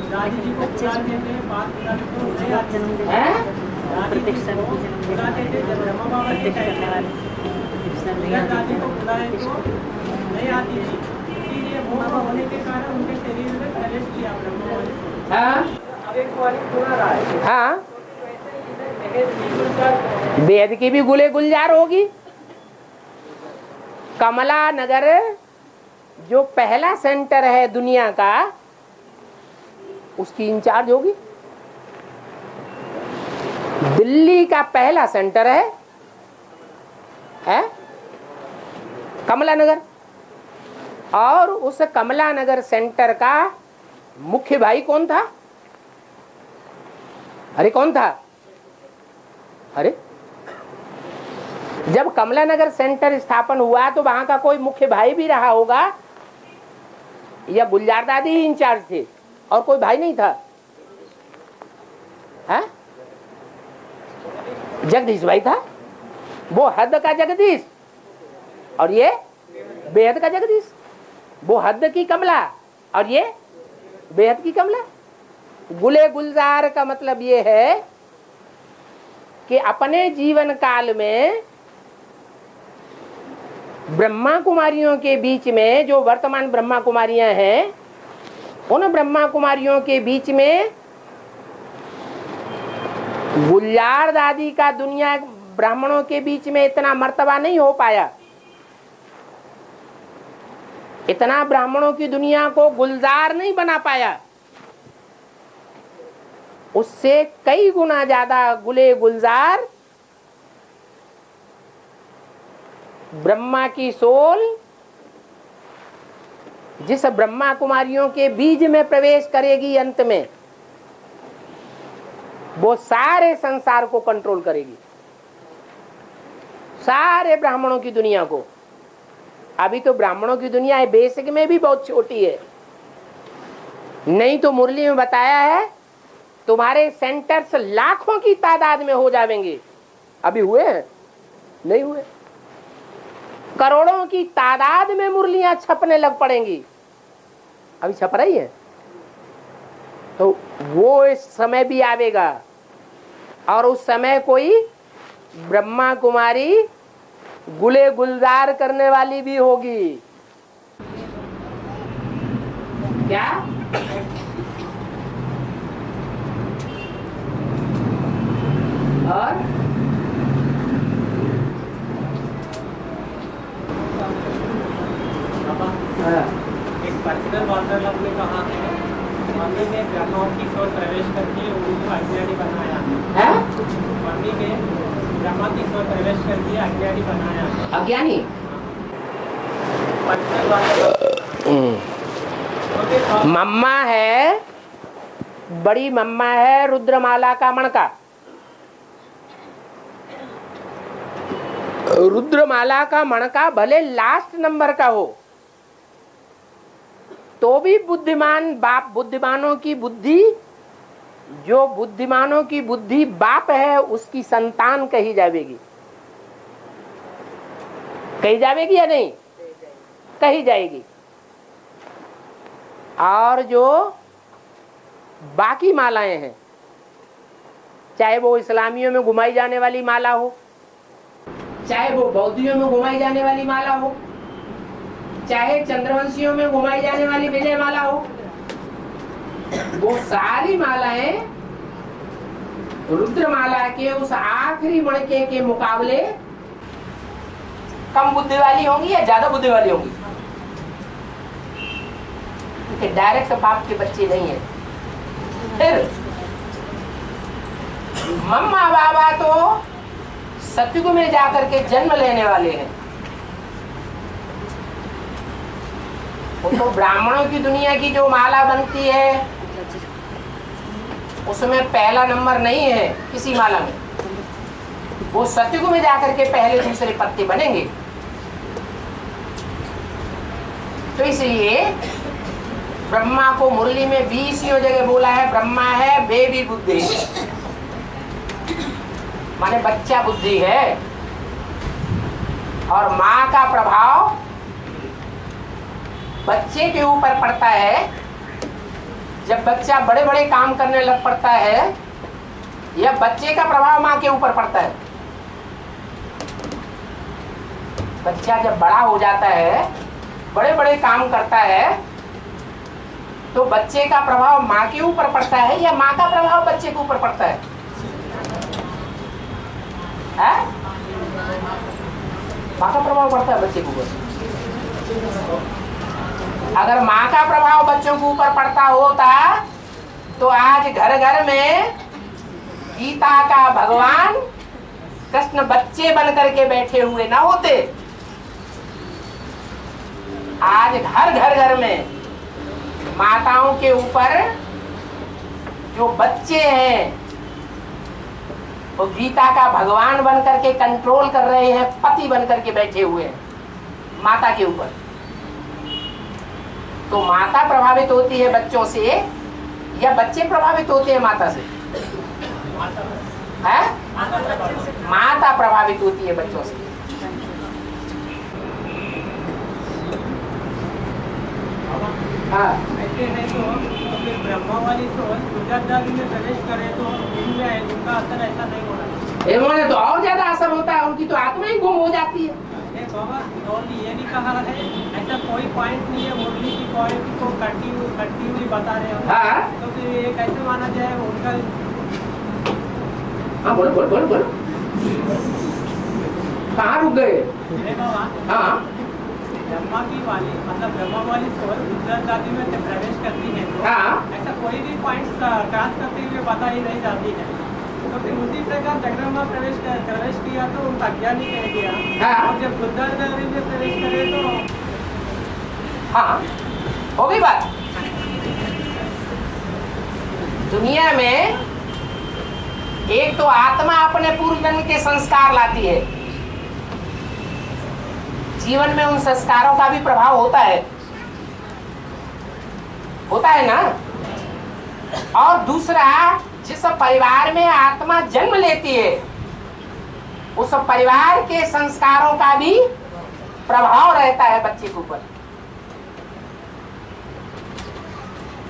दादी जी को बुलाते थे, बात करते तो नहीं आते। दादी जी को बुलाते थे जब ब्रह्मा बाबा के टाइम दादी को बुलाए तो नहीं आती थी, इसीलिए मोह होने के कारण उनके शरीर में प्रवेश किया ब्रह्मा बाबा। हाँ, बेहद की भी गुले गुलजार होगी। कमला नगर जो पहला सेंटर है दुनिया का, उसकी इंचार्ज होगी। दिल्ली का पहला सेंटर है कमला नगर, और उस कमला नगर सेंटर का मुख्य भाई कौन था? अरे कौन था? अरे जब कमला नगर सेंटर स्थापन हुआ तो वहां का कोई मुख्य भाई भी रहा होगा, या गुलजार दादी ही इंचार्ज थे और कोई भाई नहीं था? जगदीश भाई था, वो हद का जगदीश और ये बेहद का जगदीश। वो हद की कमला और ये बेहद की कमला। गुले गुलजार का मतलब ये है कि अपने जीवन काल में ब्रह्मा कुमारियों के बीच में, जो वर्तमान ब्रह्मा कुमारियां हैं, उन ब्रह्मा कुमारियों के बीच में गुलजार दादी का दुनिया ब्राह्मणों के बीच में इतना मर्तबा नहीं हो पाया। इतना ब्राह्मणों की दुनिया को गुलजार नहीं बना पाया। उससे कई गुना ज्यादा गुले गुलजार ब्रह्मा की सोल जिस ब्रह्मा कुमारियों के बीज में प्रवेश करेगी, अंत में वो सारे संसार को कंट्रोल करेगी, सारे ब्राह्मणों की दुनिया को। अभी तो ब्राह्मणों की दुनिया है बेसिक में भी बहुत छोटी है, नहीं तो मुरली में बताया है तुम्हारे सेंटर्स लाखों की तादाद में हो जाएंगे। अभी हुए हैं? नहीं हुए। करोड़ों की तादाद में मुरलियां छपने लग पड़ेंगी, अभी छप रही है। तो वो इस समय भी आवेगा, और उस समय कोई ब्रह्मा कुमारी गुले गुलजार करने वाली भी होगी। क्या? और एक पर्सनल वार्तालाप में कहा है, मम्मी ने ब्रह्मा की सोच प्रवेश करके उनको अज्ञानी बनाया है। मम्मी ने ब्रह्मा की सोच प्रवेश करके अज्ञानी बनाया है। अज्ञानी? पर्सनल वार्तालाप। मम्मा है, बड़ी मम्मा है रुद्रमाला का मणका। रुद्रमाला का मणका भले लास्ट नंबर का हो तो भी बुद्धिमान बाप, बुद्धिमानों की बुद्धि, जो बुद्धिमानों की बुद्धि बाप है उसकी संतान कही जाएगी। कही जाएगी या नहीं? कही जाएगी। और जो बाकी मालाएं हैं, चाहे वो इस्लामियों में घुमाई जाने वाली माला हो, चाहे वो बौद्धियों में घुमाई जाने वाली माला हो, चाहे चंद्रवंशियों में घुमाई जाने वाली विजय माला हो, वो सारी मालाएं रुद्रमाला के उस आखिरी मणके के मुकाबले कम बुद्धि वाली होंगी या ज्यादा बुद्धि वाली होंगी? क्योंकि डायरेक्ट बाप के बच्चे नहीं है। फिर मम्मा बाबा तो सतयुग में जाकर के जन्म लेने वाले हैं। तो ब्राह्मणों की दुनिया की जो माला बनती है उसमें पहला नंबर नहीं है किसी माला में, वो सतयुग में जाकर के पहले दूसरे पत्ते बनेंगे। तो इसलिए ब्रह्मा को मुरली में 20 जगह बोला है ब्रह्मा है बेबी बुद्धि, माने बच्चा बुद्धि है। और माँ का प्रभाव बच्चे के ऊपर पड़ता है। जब बच्चा बड़े बड़े काम करने लग पड़ता है, या बच्चे का प्रभाव माँ के ऊपर पड़ता है। बच्चा जब बड़ा हो जाता है, बड़े बड़े काम करता है, तो बच्चे का प्रभाव माँ के ऊपर पड़ता है या माँ का प्रभाव बच्चे के ऊपर पड़ता है? माँ का प्रभाव पड़ता है बच्चे के ऊपर। अगर माँ का प्रभाव बच्चों के ऊपर पड़ता होता तो आज घर घर में गीता का भगवान कृष्ण बच्चे बन करके बैठे हुए ना होते। आज घर में माताओं के ऊपर जो बच्चे हैं वो गीता का भगवान बन करके कंट्रोल कर रहे हैं, पति बन करके बैठे हुए हैं माता के ऊपर। तो माता प्रभावित होती है बच्चों से या बच्चे प्रभावित होते हैं माता से? है? माता प्रभावित होती है बच्चों से। ऐसे है तो फिर ब्रह्मा ब्रह्मा वाली सोच गुजरात जाति में प्रवेश करे तो इनमें उनका असर ऐसा नहीं हो रहा। इन्होंने तो और ज्यादा असर होता है, उनकी तो आत्मा ही गुम हो जाती है। बाबा गौरी ये भी कहा है ऐसा कोई पॉइंट नहीं है मुरली की पॉइंट को कटती हुई बता रहे हो। हाँ तो फिर ये कैसे माना जाए उनका? हाँ बोलो बोलो बोलो बोलो, कहाँ रुक गए? अरे बाबा हाँ ब्रह्मा की वाली मतलब ब्रह्मा वाली सोच गुजरात जाति में जब प्रवेश करती है तो हाँ ऐसा कोई भी पॉइंट क्रॉस करते हुए बता ही नहीं जाती है। तो फिर उसी प्रकार जगदम्बा प्रवेश किया तो उनका अज्ञानी कह दिया। हाँ। और जब गुजरात जाति में प्रवेश करे तो हाँ हो गई बात। दुनिया में एक तो आत्मा अपने पूर्व जन्म के संस्कार लाती है, जीवन में उन संस्कारों का भी प्रभाव होता है ना। और दूसरा, जिस परिवार में आत्मा जन्म लेती है उस परिवार के संस्कारों का भी प्रभाव रहता है बच्चे के ऊपर।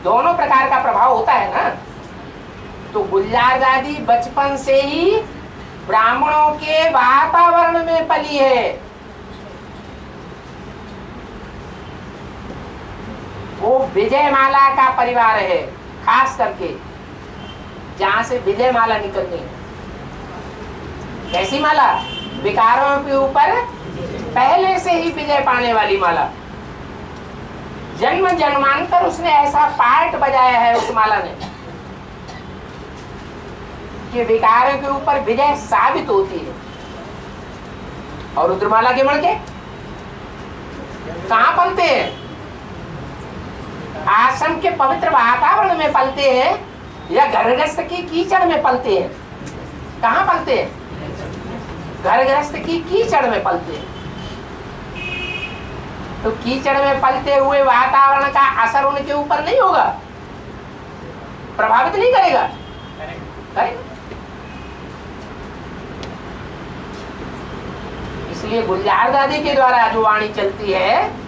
दोनों प्रकार का प्रभाव होता है ना। तो गुलजार दादी बचपन से ही ब्राह्मणों के वातावरण में पली है। वो विजयमाला का परिवार है, खास करके जहां से विजयमाला निकलनी है। कैसी माला? विकारों के ऊपर पहले से ही विजय पाने वाली माला। जन्म जन्मांतर उसने ऐसा पार्ट बजाया है उस माला ने कि विकारों के ऊपर विजय साबित होती है। और रुद्रमाला के मणके कहाँ पलते हैं? आश्रम के पवित्र वातावरण में पलते हैं या घरगृहस्थ की कीचड़ में पलते हैं? कहाँ पलते हैं? घरगृहस्थ की कीचड़ में पलते हैं। तो कीचड़ में पलते हुए वातावरण का असर उनके ऊपर नहीं होगा, प्रभावित नहीं करेगा, करेगा। इसलिए गुलजार दादी के द्वारा जो वाणी चलती है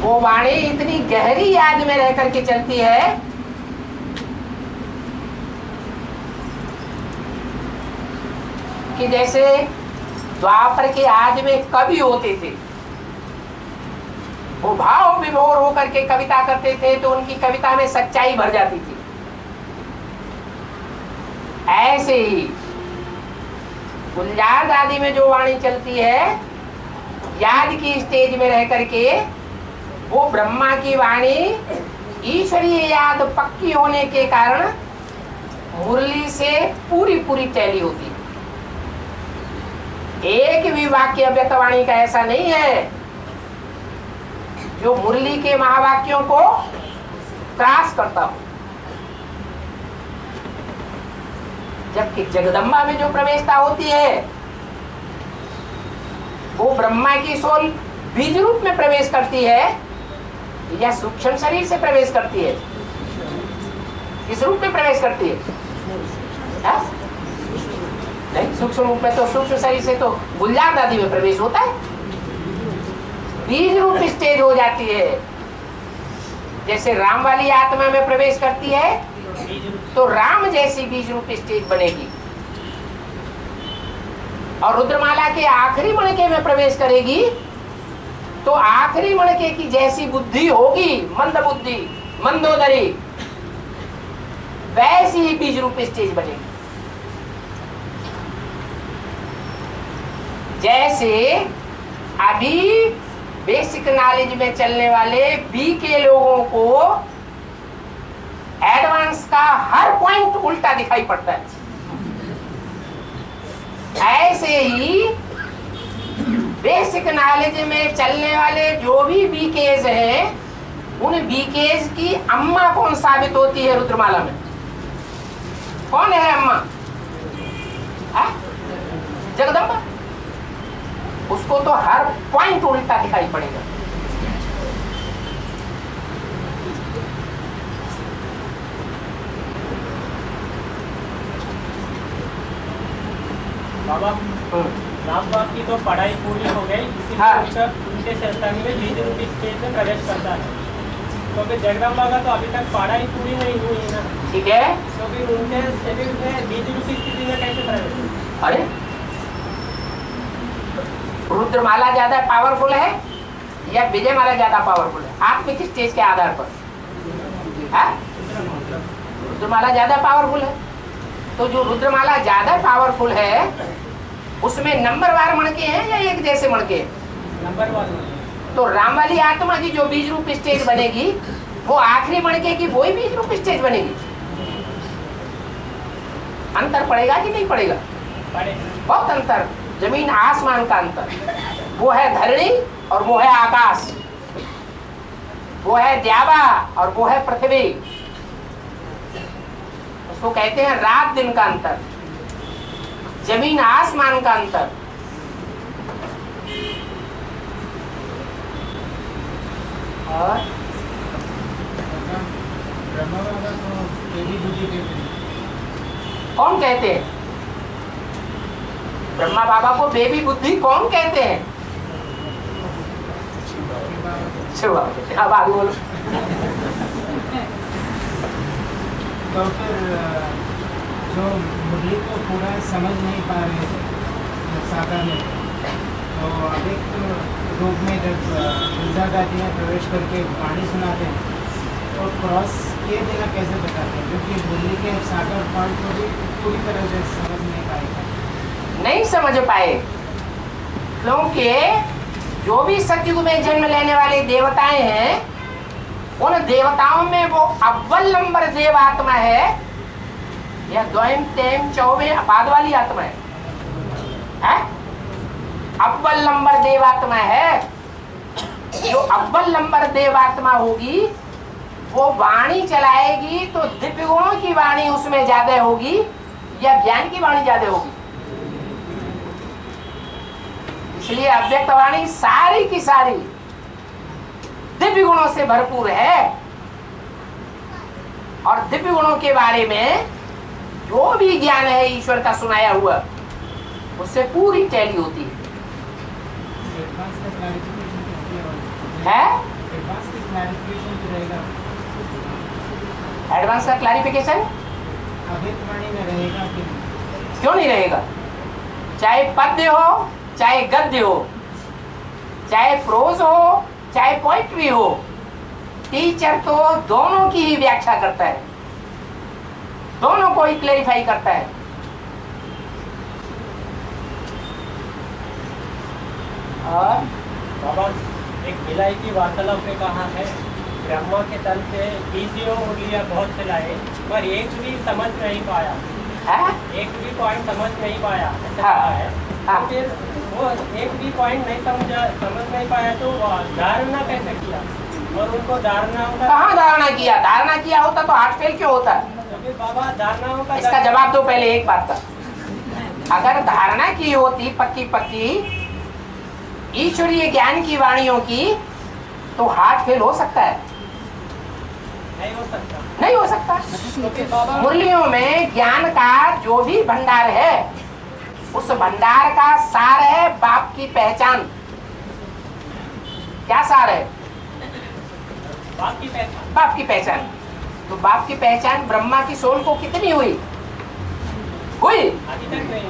वो वाणी इतनी गहरी याद में रह करके चलती है कि जैसे द्वापर के आदि में कवि होते थे, वो भाव विभोर होकर के कविता करते थे तो उनकी कविता में सच्चाई भर जाती थी। ऐसे ही गुलजार दादी में जो वाणी चलती है याद की स्टेज में रह करके वो ब्रह्मा की वाणी ईश्वरीय याद पक्की होने के कारण मुरली से पूरी पूरी टैली होती है। एक भी वाक्य अव्यक्तवाणी का ऐसा नहीं है जो मुरली के महावाक्यों को क्रॉस करता हो। जबकि जगदम्बा में जो प्रवेशता होती है वो ब्रह्मा की सोल बीज रूप में प्रवेश करती है या सूक्ष्म शरीर से प्रवेश करती है? किस रूप में प्रवेश करती है? नहीं, सूक्ष्म रूप में तो सूक्ष्म शरीर से तो गुलजार दादी में प्रवेश होता है। बीज रूप स्टेज हो जाती है। जैसे राम वाली आत्मा में प्रवेश करती है तो राम जैसी बीज रूप स्टेज बनेगी। और रुद्रमाला के आखिरी मणके में प्रवेश करेगी तो आखिरी मणके की जैसी बुद्धि होगी, मंद बुद्धि, मंदोदरी, वैसी ही बीज रूप स्टेज बनेगी। जैसे अभी बेसिक नॉलेज में चलने वाले बी के लोगों को एडवांस का हर पॉइंट उल्टा दिखाई पड़ता है, ऐसे ही बेसिक नॉलेज में चलने वाले जो भी बीकेज हैं उन बीकेज की अम्मा कौन साबित होती है रुद्रमाला में? कौन है अम्मा? जगदम्बा। उसको तो हर पॉइंट उल्टा दिखाई पड़ेगा। बाबा राम बाप की तो पढ़ाई पूरी हो गई, हाँ। उनके संतान में बीज रूपी स्टेज में प्रवेश करता है। तो फिर जगदम्बा का तो अभी तक पढ़ाई पूरी नहीं हुई है ना, ठीक है। तो फिर उनके शेड्यूल में बीच रूप की स्थिति में कैसे प्रवेश? अरे रुद्रमाला ज्यादा पावरफुल है या विजयमाला ज्यादा पावरफुल है आत्मिक स्टेज के आधार पर? रुद्रमाला ज्यादा पावरफुल है। तो जो रुद्रमाला ज्यादा पावरफुल है उसमें नंबरवार मणके हैं या एक जैसे मणके? नंबरवार। तो राम वाली आत्मा की जो बीज रूप स्टेज बनेगी वो आखिरी मणके की वही बीज रूप स्टेज बनेगी। अंतर पड़ेगा कि नहीं पड़ेगा? बहुत अंतर, जमीन आसमान का अंतर। वो है धरणी और वो है आकाश, वो है द्यावा और वो है पृथ्वी। उसको कहते हैं रात दिन का अंतर, जमीन आसमान का अंतर। और कौन कहते हैं? ब्रह्मा बाबा को बेबी बुद्धि कौन कहते हैं? शिव बाबा। अब आगे बोलो। तो फिर जो मुरली को पूरा समझ नहीं पा रहे थे सागर में, तो अभी रूप में जब गिरजा गाजी में प्रवेश करके वाणी सुनाते हैं तो क्रॉस किए बिना कैसे बताते हैं? क्योंकि मुरली के सागर पॉइंट को भी पूरी तरह से समझ नहीं पाएगा। नहीं समझ पाए क्योंकि जो भी सतयुग में जन्म लेने वाले देवताएं हैं उन देवताओं में वो अव्वल नंबर देव आत्मा है या द्वयम तेम चौबे अपाद वाली आत्मा है? अव्वल नंबर देव आत्मा है। जो अव्वल नंबर देव आत्मा होगी वो वाणी चलाएगी तो दिव्य गुणों की वाणी उसमें ज्यादा होगी या ज्ञान की वाणी ज्यादा होगी? इसलिए अव्यक्त वाणी सारी की सारी दिव्य गुणों से भरपूर है और दिव्य गुणों के बारे में जो भी ज्ञान है ईश्वर का सुनाया हुआ उससे पूरी टैली होती है। एडवांस का क्लैरिफिकेशन क्यों नहीं रहेगा? चाहे पद्य हो, चाहे गद्य हो, चाहे प्रोज हो, चाहे पोइट्री हो, टीचर तो दोनों की ही व्याख्या करता है, दोनों को ही क्लैरिफाई करता है। और बाबा एक भिलाई की वार्तालाप में कहा है ब्रह्मा के तल से 20 उंगलियां बहुत चलाए पर एक भी समझ नहीं पाया है? एक भी पॉइंट समझ नहीं पाया ऐसा हाँ। कहा है। हाँ। तो फिर वो एक भी पॉइंट नहीं समझ नहीं पाया तो धारणा कैसे किया और उनको धारणाओं का कहाँ धारणा किया? धारणा किया होता तो हार्ट फेल क्यों होता? तो फिर बाबा धारणाओं का इसका जवाब दो पहले एक बात का। अगर धारणा की होती पक्की पक्की ईश्वरीय ज्ञान की वाणियों की तो हार्ट फेल हो सकता है? नहीं हो सकता। नहीं हो सकता। तो फिर बाबा मुरलियों में ज्ञान का जो भी भंडार है उस भंडार का सार है बाप की पहचान। क्या सार है? बाप की पहचान। बाप की पहचान। तो बाप की पहचान ब्रह्मा की सोल को कितनी हुई? अभी तक नहीं।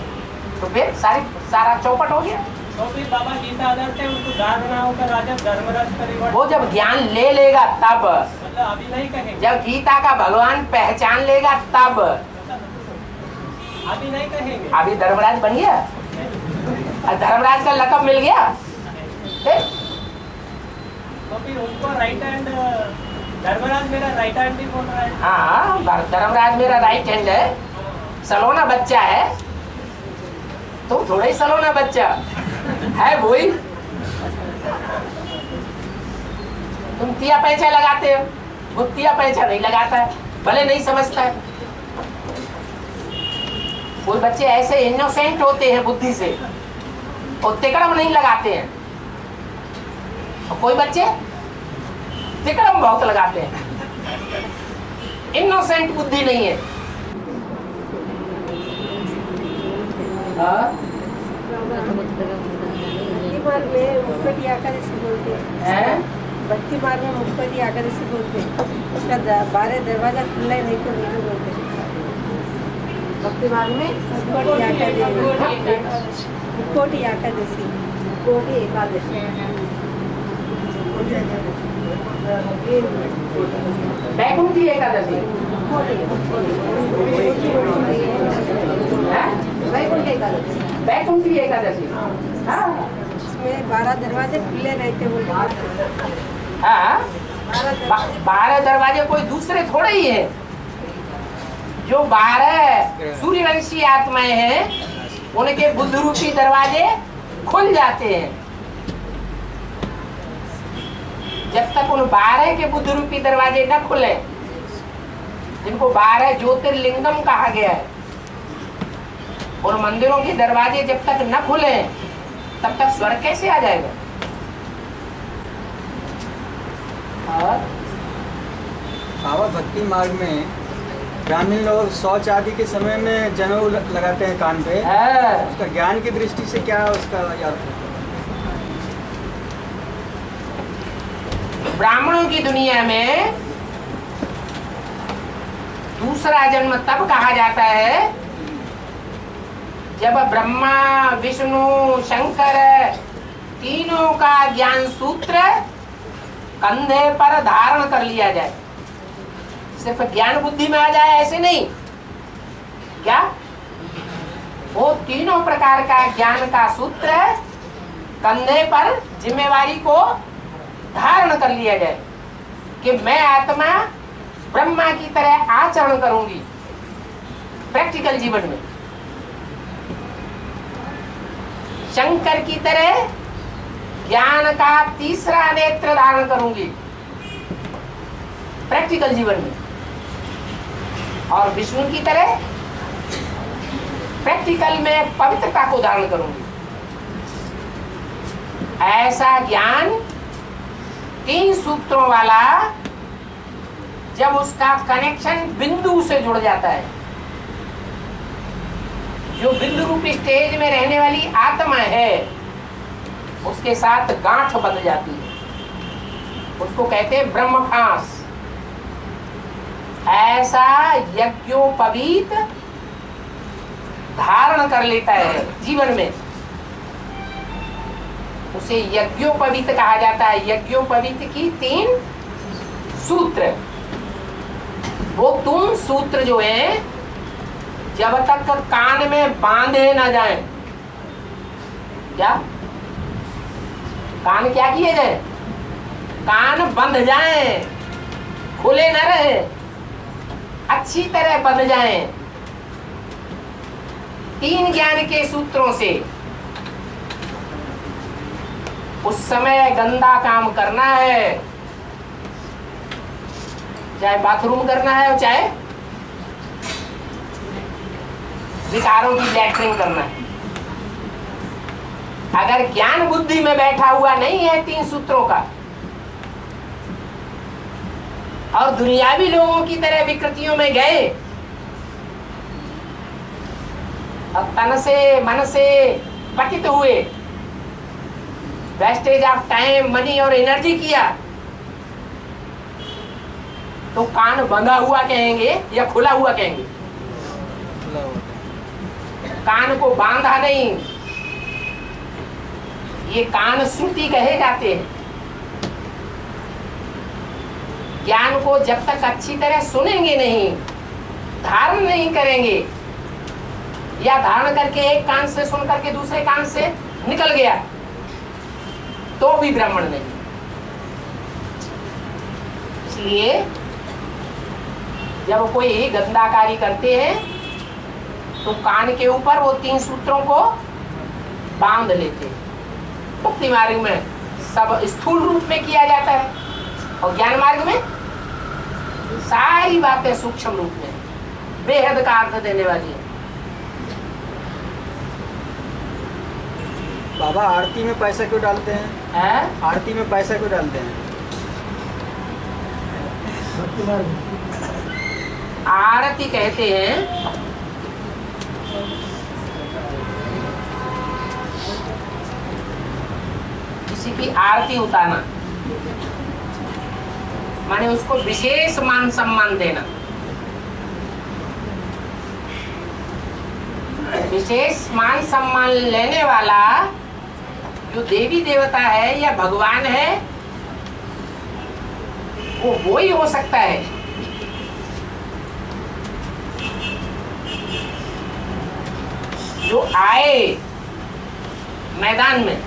तो फिर सारा चौपट हो गया। तो फिर बाबा गीता आधार से उनको धारणाओं का राजा धर्मराज परिवर्तन वो जब ज्ञान ले लेगा तब, मतलब अभी नहीं कहेंगे। जब गीता का भगवान पहचान लेगा तब। अभी नहीं कहेंगे। अभी धर्मराज बन गया, धर्मराज का लक़ब मिल गया। तो फिर उनको राइट हैंड धर्मराज मेरा राइट हैंड भी बोल रहा है। हाँ, धर्मराज मेरा राइट हैंड है, सलोना बच्चा है। तो थोड़ा ही सलोना बच्चा है वही। तुम तिया पैचा लगाते हो, वो तिया पैचा नहीं लगाता है, भले नहीं समझता है। कोई बच्चे ऐसे इनोसेंट होते हैं बुद्धि से, और तिकड़म नहीं लगाते हैं, और कोई बच्चे तिकड़म बहुत लगाते हैं। इनोसेंट बुद्धि नहीं है। में उसको दिया कर इसको बोलते हैं। भक्ति मार्ग में मुक्कोटी एकादशी बोलते हैं, उसका 12 दरवाजा खुला है, नहीं तो नहीं बोलते। भक्ति मार्ग में मुक्कोटी एकादशी, मुक्कोटी एकादशी, कोटि एकादशी। बैकुंठी एकादशी, वैकुंठ एकादशी। बैकुंठी एकादशी। हाँ उसमें 12 दरवाजे खुले रहते बोलते। हाँ, 12 दरवाजे कोई दूसरे थोड़े ही है। जो 12 सूर्यवंशी आत्माएं हैं, उनके बुद्ध रूपी दरवाजे खुल जाते हैं। जब तक उन 12 के बुद्ध रूपी दरवाजे न खुले, जिनको 12 ज्योतिर्लिंगम कहा गया है, उन मंदिरों के दरवाजे जब तक न खुले, तब तक स्वर्ग कैसे आ जाएगा? और बाबा भक्ति मार्ग में ग्रामीण लोग शौच आदि के समय में जनेऊ लगाते हैं कान पे। उसका ज्ञान की दृष्टि से क्या उसका याद है? ब्राह्मणों की दुनिया में दूसरा जन्म तब कहा जाता है जब ब्रह्मा विष्णु शंकर तीनों का ज्ञान सूत्र कंधे पर धारण कर लिया जाए। सिर्फ ज्ञान बुद्धि में आ जाए ऐसे नहीं, क्या वो तीनों प्रकार का ज्ञान का सूत्र कंधे पर जिम्मेवारी को धारण कर लिया जाए कि मैं आत्मा ब्रह्मा की तरह आचरण करूंगी प्रैक्टिकल जीवन में, शंकर की तरह ज्ञान का तीसरा नेत्र धारण करूंगी प्रैक्टिकल जीवन में, और विष्णु की तरह प्रैक्टिकल में पवित्रता को धारण करूंगी। ऐसा ज्ञान 3 सूत्रों वाला जब उसका कनेक्शन बिंदु से जुड़ जाता है, जो बिंदु रूपी स्टेज में रहने वाली आत्मा है, उसके साथ गांठ बंध जाती है, उसको कहते हैं ब्रह्मफांस। ऐसा यज्ञोपवीत धारण कर लेता है जीवन में, उसे यज्ञोपवीत कहा जाता है। यज्ञोपवीत की 3 सूत्र, वो तुम सूत्र जो है जब तक कान में बांधे ना जाए, क्या कान क्या किए जाए? कान बंध जाए, खुले न रहे, अच्छी तरह बंध जाए। 3 ज्ञान के सूत्रों से उस समय गंदा काम करना है, चाहे बाथरूम करना है और चाहे विकारों की लैट्रिन करना है। अगर ज्ञान बुद्धि में बैठा हुआ नहीं है 3 सूत्रों का, और दुनियावी लोगों की तरह विकृतियों में गए और तन से मन से पतित हुए, वेस्टेज ऑफ टाइम मनी और एनर्जी किया, तो कान बंधा हुआ कहेंगे या खुला हुआ कहेंगे? कान को बांधा नहीं, ये कान श्रुति कहे जाते हैं। ज्ञान को जब तक अच्छी तरह सुनेंगे नहीं, धारण नहीं करेंगे, या धारण करके एक कान से सुन करके दूसरे कान से निकल गया, तो भी ब्राह्मण नहीं। इसलिए जब कोई गंदा कार्य करते हैं तो कान के ऊपर वो 3 सूत्रों को बांध लेते हैं। मुक्ति मार्ग में सब स्थूल रूप में किया जाता है, और ज्ञान मार्ग में सारी बातें सूक्ष्म रूप में बेहद का अर्थ देने वाली है। बाबा आरती में पैसा क्यों डालते हैं? आरती में पैसा क्यों डालते हैं? आरती कहते हैं किसी की आरती उतारना। माने उसको विशेष मान सम्मान देना। विशेष मान सम्मान लेने वाला जो देवी देवता है या भगवान है, वो ही हो सकता है जो आए मैदान में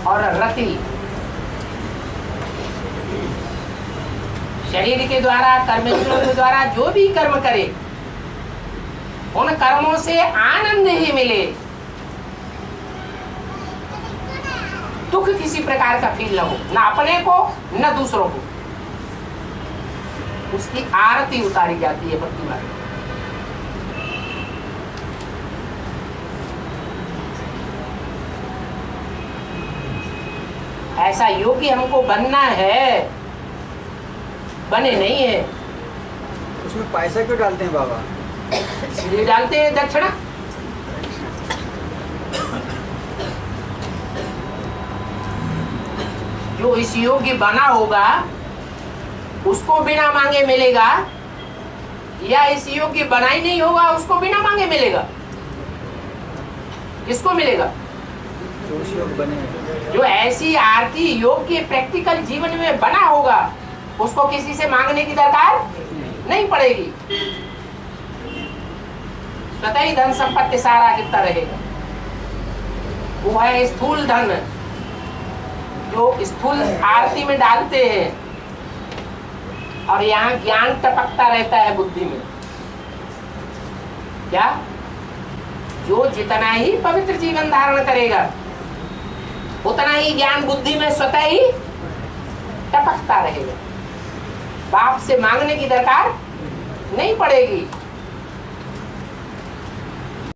और रति शरीर के द्वारा, कर्मेंद्रियों के द्वारा जो भी कर्म करे, उन कर्मों से आनंद ही मिले, दुख किसी प्रकार का फील न हो, न अपने को न दूसरों को। उसकी आरती उतारी जाती है प्रतिमा। ऐसा योगी हमको बनना है, बने नहीं है। उसमें पैसा क्यों डालते हैं बाबा? इसलिए डालते हैं दक्षिणा। जो इस योग्य बना होगा उसको बिना मांगे मिलेगा, या इस योग्य बना ही नहीं होगा उसको बिना मांगे मिलेगा? किसको मिलेगा? जो उस योग बने हैं। जो ऐसी आरती योग के प्रैक्टिकल जीवन में बना होगा उसको किसी से मांगने की दरकार नहीं पड़ेगी। स्वतः ही धन संपत्ति सारा गिरता रहेगा। वो है स्थूल धन जो स्थूल आरती में डालते हैं, और यहाँ ज्ञान टपकता रहता है बुद्धि में। क्या? जो जितना ही पवित्र जीवन धारण करेगा उतना ही ज्ञान बुद्धि में स्वतः ही टपकता रहेगा। बाप से मांगने की दरकार नहीं पड़ेगी।